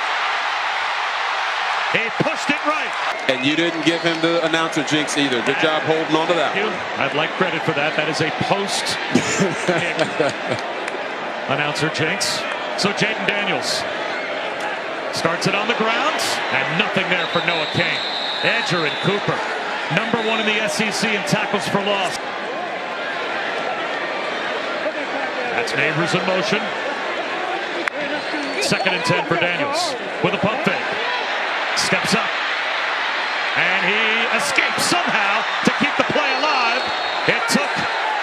He pushed it right. And you didn't give him the announcer jinx either. Good job holding on to that one. I'd like credit for that. That is a post announcer jinx. So Jaden Daniels starts it on the ground, and nothing there for Noah Cain. Edger and Cooper, number 1 in the SEC in tackles for loss. That's Neighbors in motion. 2nd and 10 for Daniels with a pump fake. Steps up, and he escapes somehow to keep the play alive. It took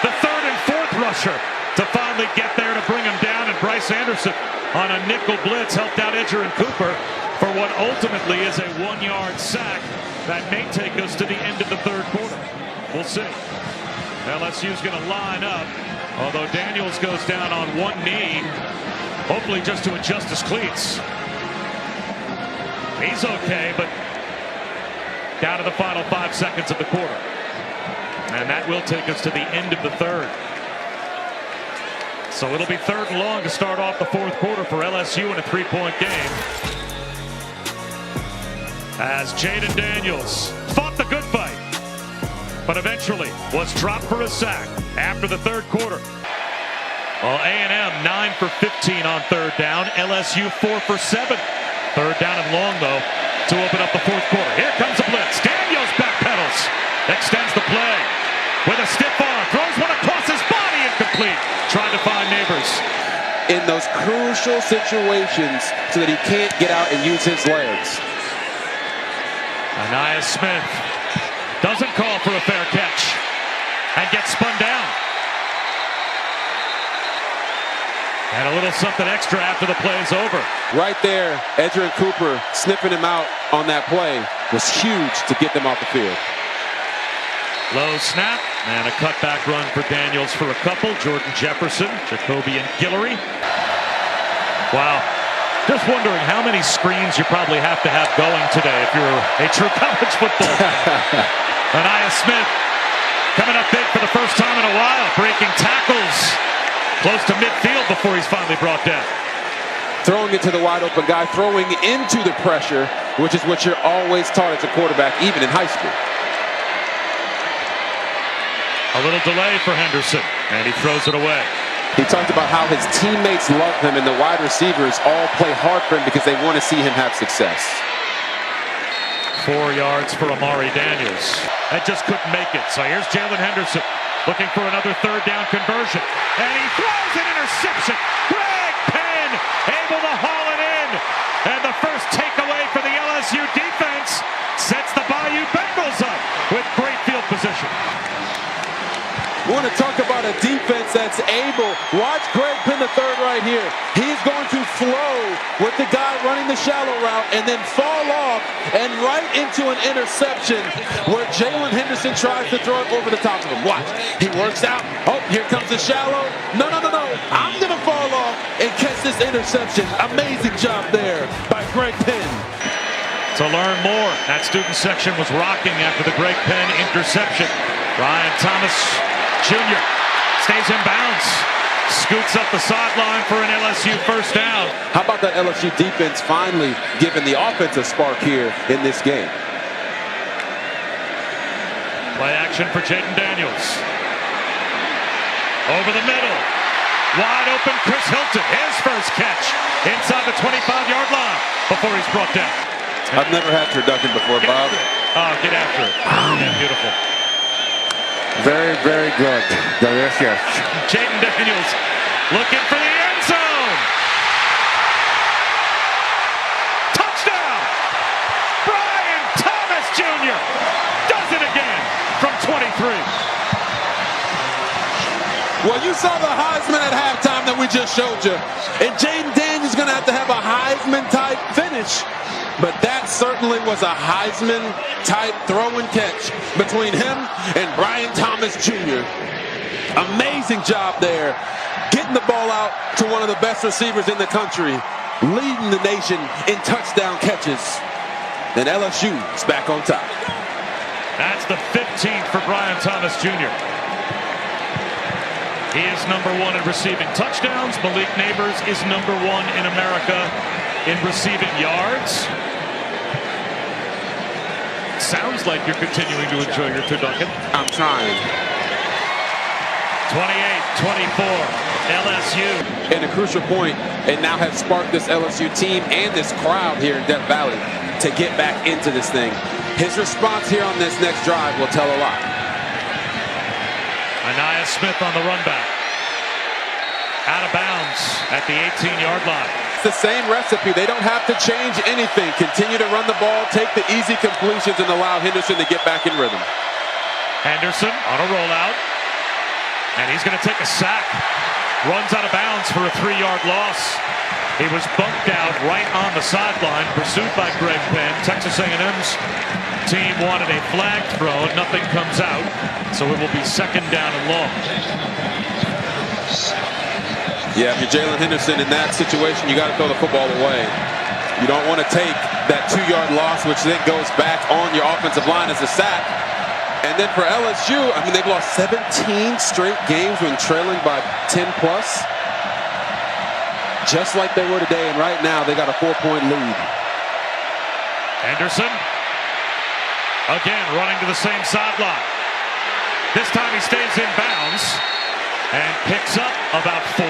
the 3rd and 4th rusher to finally get there to bring him down, and Bryce Anderson on a nickel blitz helped out Edger and Cooper for what ultimately is a 1-yard sack that may take us to the end of the 3rd quarter. We'll see. LSU's going to line up, although Daniels goes down on one knee, hopefully just to adjust his cleats. He's okay, but down to the final 5 seconds of the quarter. And that will take us to the end of the 3rd. So it'll be 3rd and long to start off the 4th quarter for LSU in a 3-point game. As Jaden Daniels fought the good fight, but eventually was dropped for a sack after the 3rd quarter. Well, A&M 9 for 15 on 3rd down. LSU 4 for 7. 3rd down and long, though, to open up the 4th quarter. Here comes a blitz. Daniels backpedals. Extends the play with a stiff arm. Throws one across his body. Incomplete. Trying to find Neighbors. In those crucial situations so that he can't get out and use his legs. Anaya Smith doesn't call for a fair catch and gets spun down. And a little something extra after the play is over. Right there, Edger and Cooper sniffing him out on that play was huge to get them off the field. Low snap and a cutback run for Daniels for a couple. Jordan Jefferson, Jacoby, and Guillory. Wow. Just wondering how many screens you probably have to have going today if you're a true college football fan. Anaya Smith Coming up big for the first time in a while. Breaking tackles close to midfield before he's finally brought down. Throwing it to the wide open guy, throwing into the pressure, which is what you're always taught as a quarterback, even in high school. A little delay for Henderson, and he throws it away. He talked about how his teammates love him and the wide receivers all play hard for him because they want to see him have success. 4 yards for Amari Daniels. That just couldn't make it. So here's Jalen Henderson looking for another third down conversion. And he throws an interception. Greg Penn able to haul it in. And the first takeaway for the LSU defense sets the Bayou Bengals up with great field position. We want to talk about a defense that's able. Watch Greg Penn III right here. He's going to flow with the guy running the shallow route and then fall off and right into an interception where Jalen Henderson tries to throw it over the top of him. Watch. He works out. Oh, here comes the shallow. No. I'm going to fall off and catch this interception. Amazing job there by Greg Penn. To learn more, that student section was rocking after the Greg Penn interception. Brian Thomas Jr. stays in bounds, scoots up the sideline for an LSU first down. How about that LSU defense finally giving the offense a spark here in this game? Play action for Jaden Daniels. Over the middle. Wide open Chris Hilton. His first catch inside the 25-yard line before he's brought down. I've never had turducken before, Bob. Oh, get after it. Yeah, beautiful. Very, very good. Delicious. Jaden Daniels looking for the end zone. Touchdown! Brian Thomas Jr. does it again from 23. Well, you saw the Heisman at halftime that we just showed you. And Jaden Daniels is going to have a Heisman-type finish. But that certainly was a Heisman-type throw and catch between him and Brian Thomas Jr. Amazing job there. Getting the ball out to one of the best receivers in the country. Leading the nation in touchdown catches. Then LSU is back on top. That's the 15th for Brian Thomas Jr. He is number 1 in receiving touchdowns. Malik Neighbors is number 1 in America in receiving yards. Sounds like you're continuing to enjoy your turducken. I'm trying. 28-24, LSU. And a crucial point, it now has sparked this LSU team and this crowd here in Death Valley to get back into this thing. His response here on this next drive will tell a lot. Anaya Smith on the run back. Out of bounds at the 18-yard line. It's the same recipe. They don't have to change anything. Continue to run the ball, take the easy completions, and allow Henderson to get back in rhythm. Henderson on a rollout. And he's going to take a sack. Runs out of bounds for a 3-yard loss. He was bumped out right on the sideline, pursued by Greg Penn. Texas A&M's team wanted a flag thrown. Nothing comes out. So it will be second down and long. Yeah, if you're Jalen Henderson in that situation, you got to throw the football away. You don't want to take that 2-yard loss, which then goes back on your offensive line as a sack. And then for LSU, I mean, they've lost 17 straight games when trailing by 10 plus. Just like they were today, and right now they got a 4-point lead. Henderson, again, running to the same sideline. This time he stays in bounds and picks up about 4.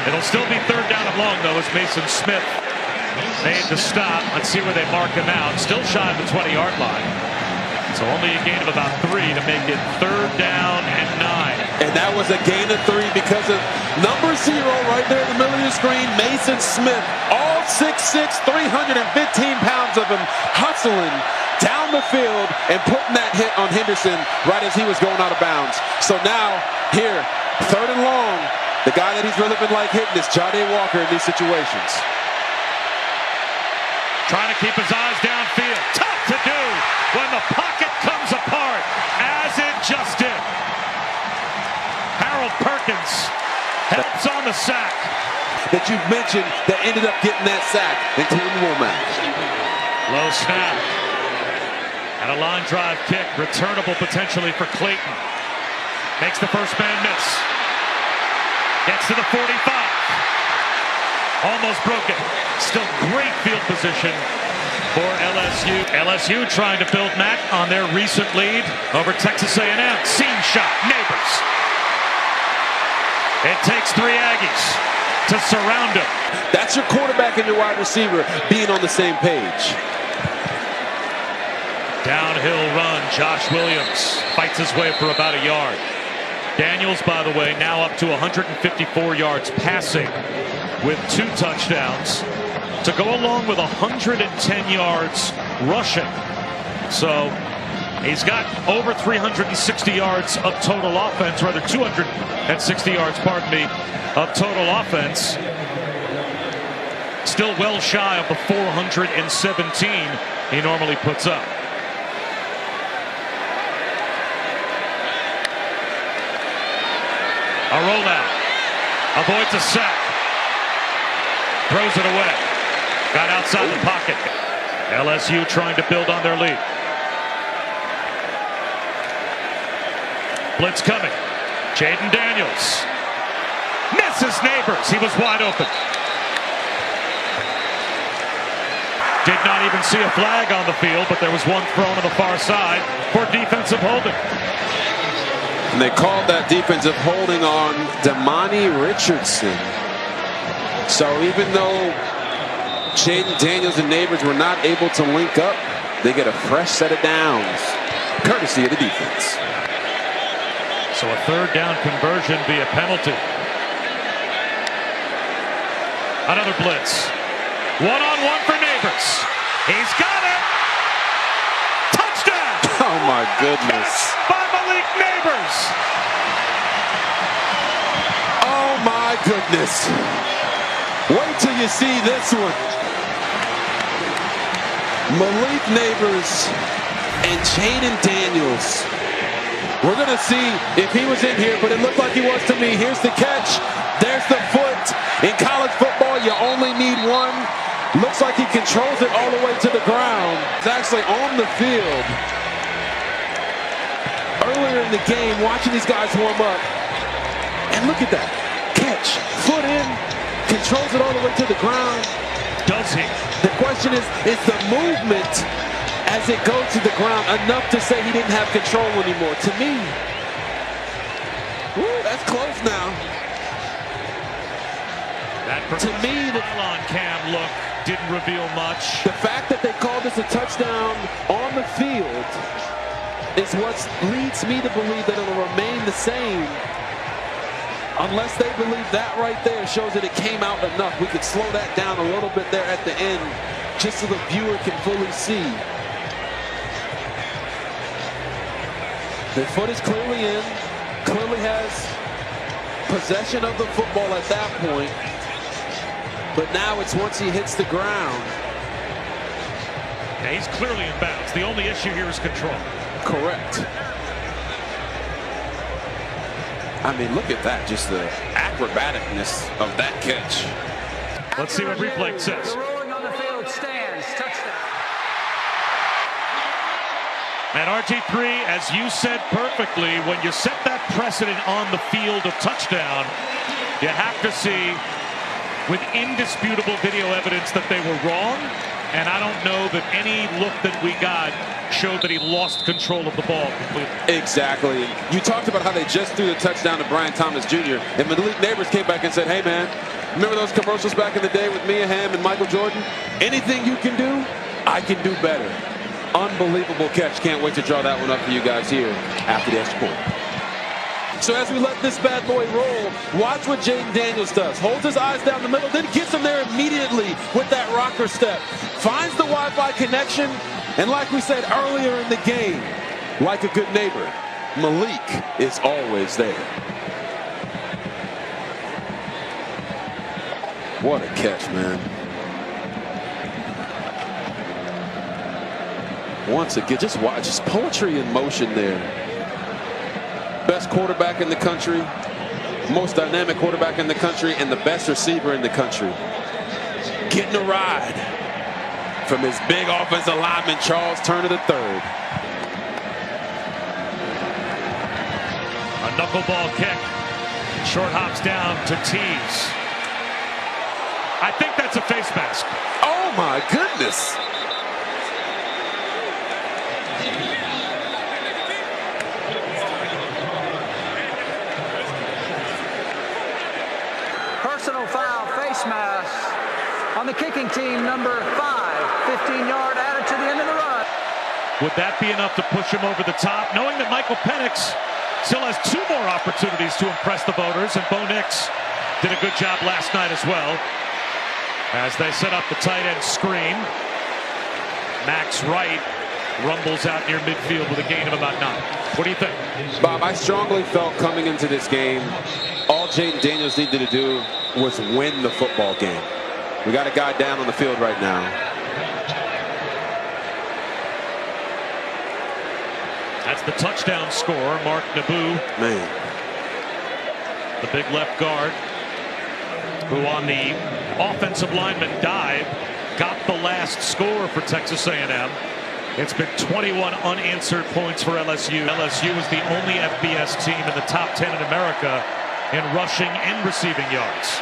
It'll still be third down and long, though, as Mason Smith made the stop. Let's see where they mark him out. Still shy of the 20-yard line. So only a gain of about 3 to make it third down and 9. And that was a gain of 3 because of number 0 right there in the middle of the screen, Mason Smith. All 6'6", 315 pounds of him hustling down the field and putting that hit on Henderson right as he was going out of bounds. So now, here, third and long, the guy that he's really been like hitting is Jahdae Walker in these situations. Trying to keep his eyes downfield. Tough to do when the pocket comes apart, as it just did. Harold Perkins helps on the sack. That you mentioned that ended up getting that sack, and Taylor Womack. Low snap. And a line drive kick, returnable potentially for Clayton. Makes the first man miss. Gets to the 45. Almost broken. Still great field position for LSU. LSU trying to build, Matt, on their recent lead over Texas A&M. Seam shot, Neighbors. It takes 3 Aggies to surround him. That's your quarterback and your wide receiver being on the same page. Downhill run, Josh Williams fights his way for about a yard. Daniels, by the way, now up to 154 yards passing with 2 touchdowns to go along with 110 yards rushing. So he's got over 360 yards of total offense, rather 260 yards, pardon me, of total offense. Still well shy of the 417 he normally puts up. A rollout. Avoids a sack. Throws it away. Got outside the pocket. LSU trying to build on their lead. Blitz coming. Jaden Daniels. Misses Neighbors. He was wide open. Did not even see a flag on the field, but there was one thrown on the far side for defensive holding. And they called that defensive holding on Damani Richardson. So even though Jaden Daniels and Neighbors were not able to link up, they get a fresh set of downs, courtesy of the defense. So a 3rd down conversion via penalty. Another blitz. One-on-one for Neighbors. He's got it. Touchdown. Oh my goodness. By Malik Neighbors. Oh my goodness. Wait till you see this one. Malik Neighbors and Jaden Daniels. We're going to see if he was in here, but it looked like he was to me. Here's the catch. There's the foot. In college football, you only need one. Looks like he controls it all the way to the ground. It's actually on the field. Earlier in the game, watching these guys warm up. And look at that. Catch. Foot in. Controls it all the way to the ground. Does he? The question is the movement as it goes to the ground enough to say he didn't have control anymore? To me, that's close now. That to me, the on cam look didn't reveal much. The fact that they called this a touchdown on the field is what leads me to believe that it'll remain the same. Unless they believe that right there shows that it came out enough. We could slow that down a little bit there at the end, just so the viewer can fully see. The foot is clearly in, clearly has possession of the football at that point. But now it's once he hits the ground. Yeah, he's clearly in bounds. The only issue here is control. Correct. I mean, look at that, just the acrobaticness of that catch. Let's see what replay says. The ruling on the field stands. Touchdown. And RG3, as you said perfectly, when you set that precedent on the field of touchdown, you have to see with indisputable video evidence that they were wrong. And I don't know that any look that we got showed that he lost control of the ball completely. Exactly. You talked about how they just threw the touchdown to Brian Thomas Jr. And Malik Neighbors came back and said, hey, man, remember those commercials back in the day with Mia Hamm and Michael Jordan? Anything you can do, I can do better. Unbelievable catch. Can't wait to draw that one up for you guys here after the extra point. So as we let this bad boy roll, watch what Jaden Daniels does. Holds his eyes down the middle, then gets him there immediately with that rocker step. Finds the Wi-Fi connection, and like we said earlier in the game, like a good neighbor, Malik is always there. What a catch, man. Once again, just watch, just poetry in motion there. Best quarterback in the country, most dynamic quarterback in the country, and the best receiver in the country. Getting a ride from his big offensive lineman, Charles Turner III. knuckleball kick. Short hops down to Tees. I think that's a face mask. Oh my goodness. Personal foul, face mask on the kicking team, number 5. 15-yard added to the end of the run. Would that be enough to push him over the top, knowing that Michael Penix still has 2 more opportunities to impress the voters, and Bo Nix did a good job last night as well. As they set up the tight end screen, Max Wright rumbles out near midfield with a gain of about 9. What do you think? Bob, I strongly felt coming into this game, all Jaden Daniels needed to do was win the football game. We got a guy down on the field right now. That's the touchdown scorer, Mark Naboo. Man. The big left guard, who on the offensive lineman dive got the last score for Texas A&M. It's been 21 unanswered points for LSU. LSU is the only FBS team in the top 10 in America in rushing and receiving yards.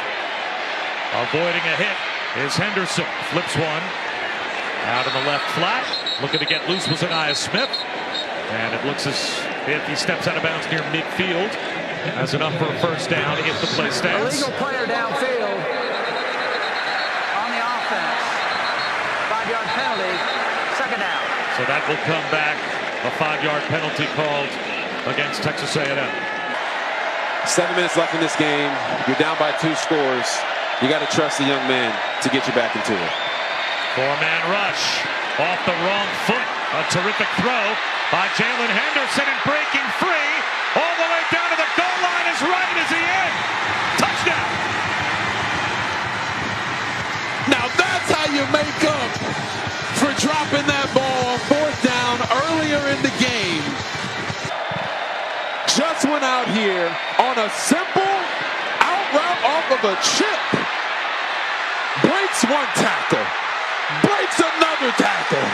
Avoiding a hit is Henderson. Flips one. Out in the left flat. Looking to get loose was Anaya Smith. And it looks as if he steps out of bounds near midfield. Has enough for a first down if the play stands. Illegal player downfield on the offense. 5-yard penalty. Second down. So that will come back. A 5-yard penalty called against Texas A&M. 7 minutes left in this game. You're down by 2 scores. You got to trust the young man to get you back into it. 4-man rush off the wrong foot. A terrific throw by Jalen Henderson, and breaking free all the way down to the goal line is right. Is he in? Touchdown. Now that's how you make up for dropping that ball on 4th down earlier in the game. Just went out here on a simple out route off of a chip. Breaks one tackle. Breaks another tackle.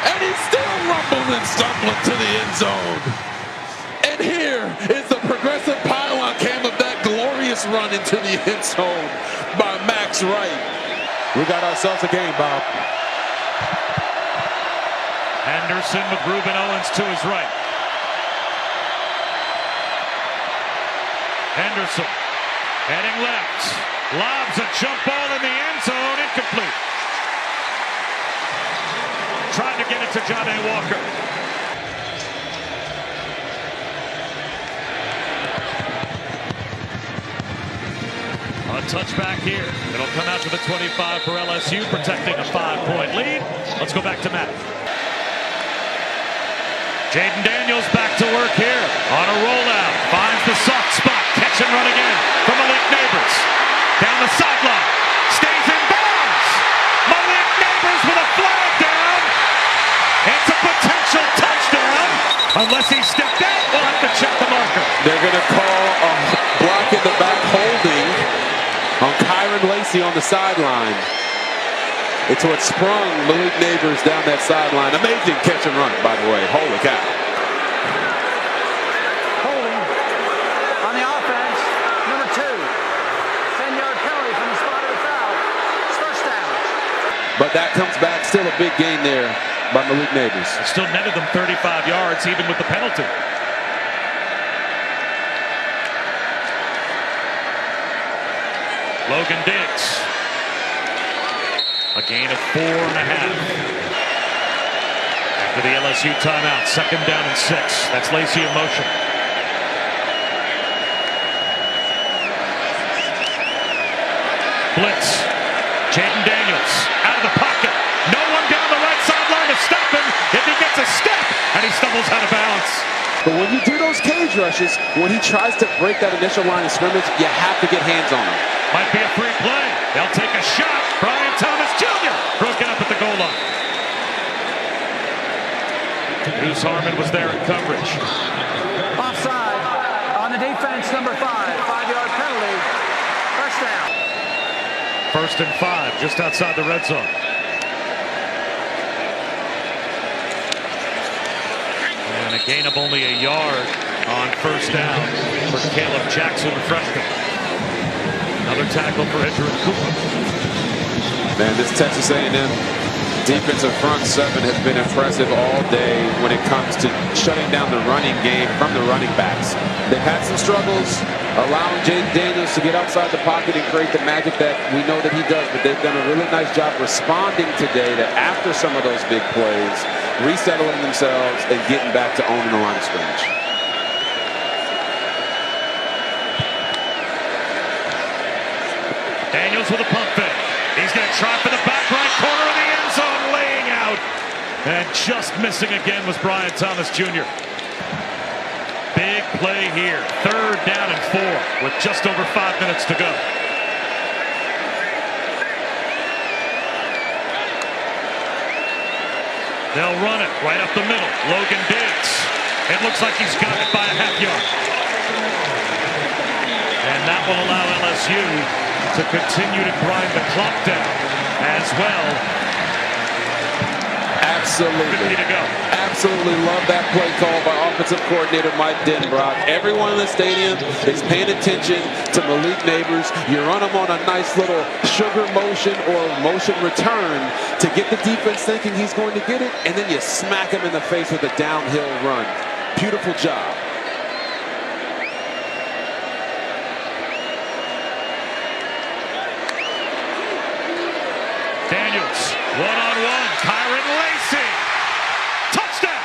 And he's still rumbling and stumbling to the end zone. And here is the progressive pylon cam of that glorious run into the end zone by Max Wright. We got ourselves a game, Bob. Henderson with Reuben Owens to his right. Henderson heading left. Lobs a jump ball in the end zone. Incomplete. Trying to get it to Johnny Walker. A touchback here. It'll come out to the 25 for LSU, protecting a 5-point lead. Let's go back to Matt. Jaden Daniels back to work here on a rollout. Finds the soft spot. Catch and run again from Malik Neighbors. Down the sideline. Stays in bounds. Malik Neighbors with a flag down. It's a potential touchdown. Unless he stepped out, we'll have to check the marker. They're going to call a block in the back holding on Kyron Lacey on the sideline. It's what sprung Malik Neighbors down that sideline. Amazing catch and run, by the way. Holy cow. Holding on the offense, number 2. 10-yard penalty from the spot of the foul. It's first down. But that comes back, still a big gain there by Malik Neighbors. It still netted them 35 yards, even with the penalty. Logan Diggs. A gain of 4.5. After the LSU timeout, 2nd down and 6. That's Lacey in motion. Blitz. Jaden Daniels out of the pocket. No one down the right sideline to stop him. If he gets a step, and he stumbles out of bounds. But when you do those cage rushes, when he tries to break that initial line of scrimmage, you have to get hands on him. Might be a free play. They'll take a shot. Brian Thomas Jr. broken up at the goal line. Deuce Harmon was there in coverage. Offside on the defense, number 5. 5-yard penalty. First down. 1st and 5, just outside the red zone. And a gain of only a yard on first down for Caleb Jackson, the freshman. Another tackle for Edgerrin Cooper. Man, this Texas A&M defensive front seven has been impressive all day when it comes to shutting down the running game from the running backs. They've had some struggles allowing Jaden Daniels to get outside the pocket and create the magic that we know that he does, but they've done a really nice job responding today to after some of those big plays, resettling themselves and getting back to owning the line of scrimmage. Daniels with a pump fake. He's going to try for the back right corner of the end zone, laying out. And just missing again was Brian Thomas Jr. Big play here. 3rd down and 4 with just over 5 minutes to go. They'll run it right up the middle. Logan Diggs. It looks like he's got it by a half yard. And that will allow LSU to continue to grind the clock down as well. Absolutely. 50 to go. Absolutely love that play call by offensive coordinator Mike Denbrock. Everyone in the stadium is paying attention to Malik Neighbors. You run him on a nice little sugar motion or motion return to get the defense thinking he's going to get it, and then you smack him in the face with a downhill run. Beautiful job. Daniels, one-on-one, Kyron Lacy, touchdown!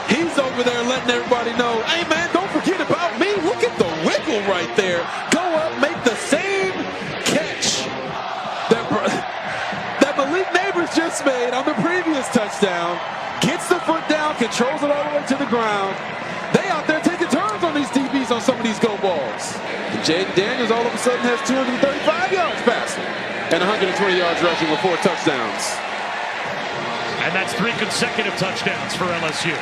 He's over there letting everybody know, hey man, don't forget about me. Look at the wiggle right there. Go up, make the same catch that Malik Neighbors just made on the previous touchdown. Gets the foot down, controls it all the way to the ground. They out there taking turns on these DBs on some of these go balls. And Jaden Daniels all of a sudden has 235 yards passing and 120 yards rushing with 4 touchdowns. And that's 3 consecutive touchdowns for LSU.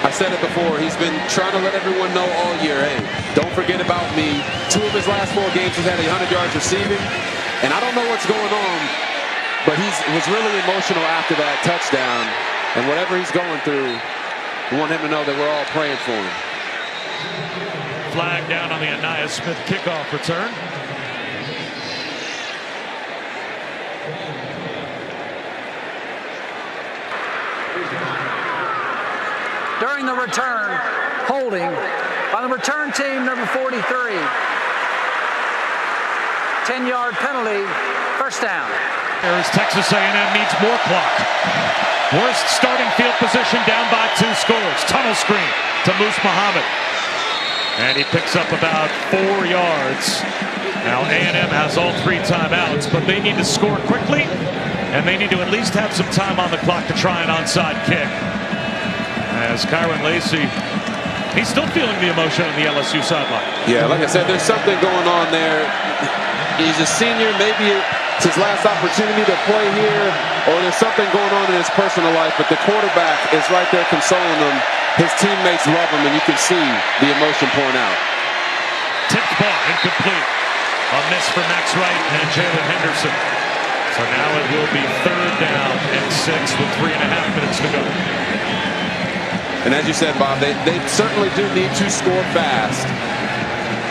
I said it before, he's been trying to let everyone know all year, hey, don't forget about me. 2 of his last 4 games he's had 100 yards receiving. And I don't know what's going on, but he was really emotional after that touchdown. And whatever he's going through, we want him to know that we're all praying for him. Flag down on the Aniyah Smith kickoff return. During the return, holding on the return team, number 43. 10-yard penalty, first down. Here's Texas A&M needs more clock. Worst starting field position, down by 2 scores. Tunnel screen to Moose Muhammad. And he picks up about 4 yards. Now A&M has all 3 timeouts, but they need to score quickly, and they need to at least have some time on the clock to try an onside kick. As Kyron Lacy, he's still feeling the emotion on the LSU sideline. Yeah, like I said, there's something going on there. He's a senior, maybe it's his last opportunity to play here, or there's something going on in his personal life, but the quarterback is right there consoling him. His teammates love him, and you can see the emotion pouring out. Tipped ball, incomplete. A miss for Max Wright and Jalen Henderson. So now it will be 3rd down and 6 with 3.5 minutes to go. And as you said, Bob, they certainly do need to score fast.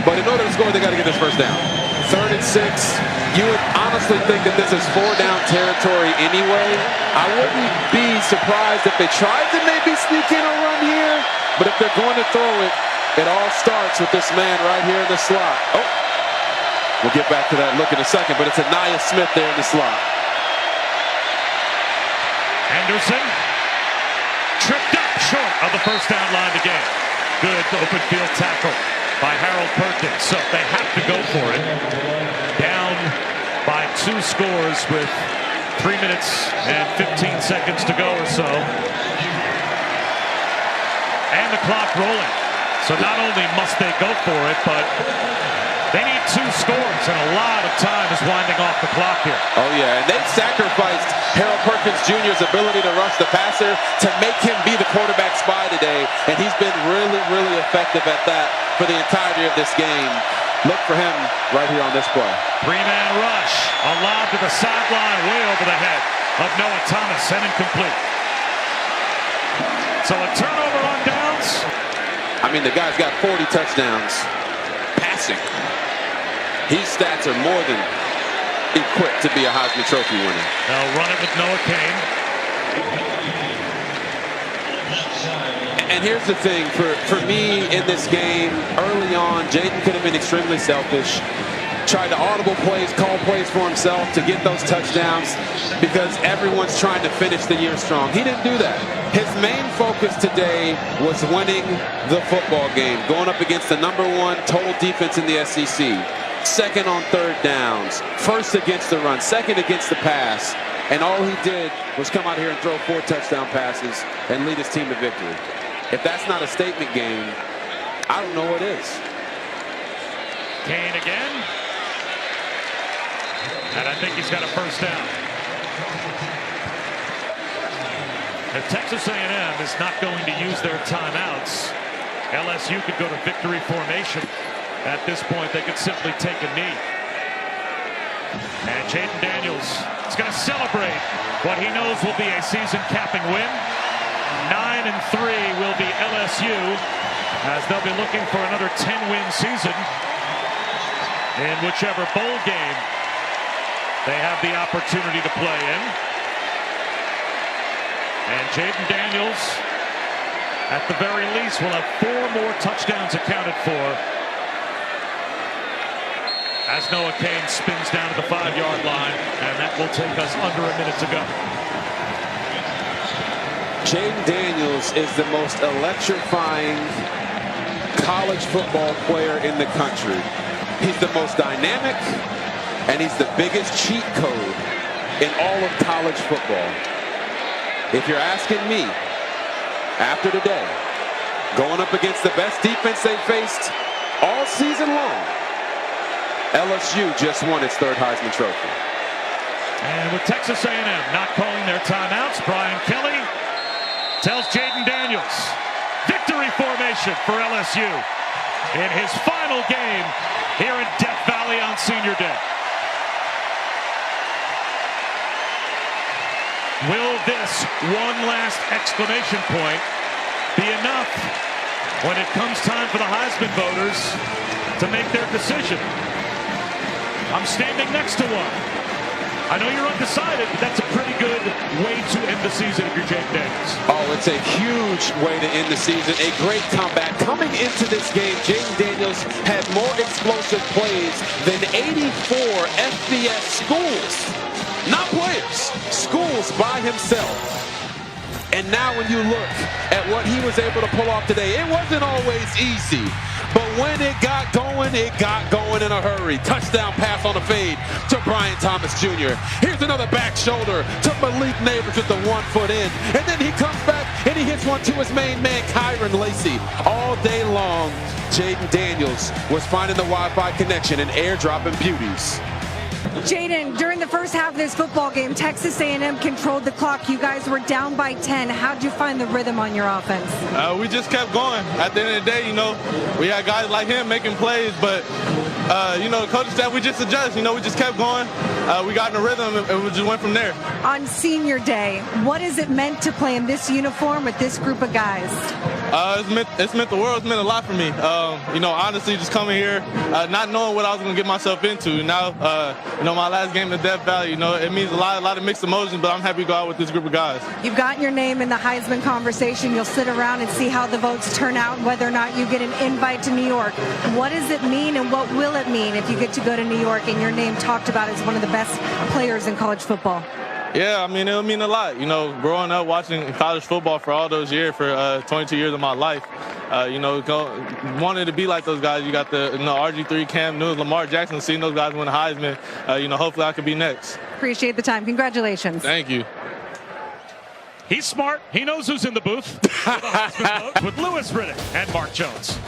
But in order to score, they got to get this first down. 3rd and 6. You would honestly think that this is 4-down territory anyway. I wouldn't be surprised if they tried to maybe sneak in a run here. But if they're going to throw it, it all starts with this man right here in the slot. Oh, we'll get back to that look in a second, but it's Aniyah Smith there in the slot. Henderson tripped up short of the first down line to gain. Good open field tackle by Harold Perkins. So they have to go for it. Down by 2 scores with 3 minutes and 15 seconds to go or so. And the clock rolling. So not only must they go for it, but they need 2 scores, and a lot of time is winding off the clock here. Oh, yeah, and they've sacrificed Harold Perkins Jr.'s ability to rush the passer to make him be the quarterback spy today, and he's been really, really effective at that for the entirety of this game. look for him right here on this play. Three-man rush. A lob to the sideline, way over the head of Noah Thomas, and incomplete. So a turnover on downs. I mean, the guy's got 40 touchdowns passing. His stats are more than equipped to be a Heisman Trophy winner. They'll run it with Noah Cain. And here's the thing, for me in this game, early on, Jaden could have been extremely selfish. Tried to audible plays, call plays for himself to get those touchdowns because everyone's trying to finish the year strong. He didn't do that. His main focus today was winning the football game, going up against the #1 total defense in the SEC. Second on third downs, first against the run, second against the pass. And all he did was come out here and throw 4 touchdown passes and lead his team to victory. If that's not a statement game, I don't know what is. Cain again. And I think he's got a first down. If Texas A&M is not going to use their timeouts, LSU could go to victory formation. At this point, they could simply take a knee. And Jaden Daniels is going to celebrate what he knows will be a season-capping win. 9-3 will be LSU, as they'll be looking for another 10-win season in whichever bowl game they have the opportunity to play in. And Jaden Daniels, at the very least, will have 4 more touchdowns accounted for as Noah Cain spins down to the 5-yard line, and that will take us under a minute to go. Jaden Daniels is the most electrifying college football player in the country. He's the most dynamic, and he's the biggest cheat code in all of college football. If you're asking me, after today, going up against the best defense they faced all season long, LSU just won its 3rd Heisman Trophy. And with Texas A&M not calling their timeouts, Brian Kelly tells Jaden Daniels, victory formation for LSU in his final game here in Death Valley on Senior Day. Will this one last exclamation point be enough when it comes time for the Heisman voters to make their decision? I'm standing next to one. I know you're undecided, but that's a pretty good way to end the season if you're Jaden Daniels. Oh, it's a huge way to end the season. A great comeback. Coming into this game, Jaden Daniels had more explosive plays than 84 FBS schools. Not players, schools by himself. And now when you look at what he was able to pull off today, it wasn't always easy. But when it got going in a hurry. Touchdown pass on the fade to Brian Thomas Jr. Here's another back shoulder to Malik Neighbors with the 1 foot in. And then he comes back and he hits one to his main man, Kyron Lacey. All day long, Jaden Daniels was finding the Wi-Fi connection and airdropping beauties. Jaden, during the first half of this football game, Texas A&M controlled the clock. You guys were down by 10. How'd you find the rhythm on your offense? We just kept going. At the end of the day, we had guys like him making plays, but, the coaching staff, we just adjust. We just kept going. We got in a rhythm, and we just went from there. On Senior Day, what has it meant to play in this uniform with this group of guys? It's meant the world. It's meant a lot for me. Honestly, just coming here, not knowing what I was going to get myself into. Now, my last game in Death Valley, it means a lot of mixed emotions, but I'm happy to go out with this group of guys. You've got your name in the Heisman conversation. You'll sit around and see how the votes turn out, whether or not you get an invite to New York. What does it mean, and what will it mean if you get to go to New York and your name talked about as one of the best players in college football? Yeah, it'll mean a lot. Growing up watching college football for all those years, for 22 years of my life, wanted to be like those guys. You got the RG3, Cam Newton, Lamar Jackson, seeing those guys win the Heisman. Hopefully I could be next. Appreciate the time. Congratulations. Thank you. He's smart. He knows who's in the booth with Lewis Riddick and Mark Jones.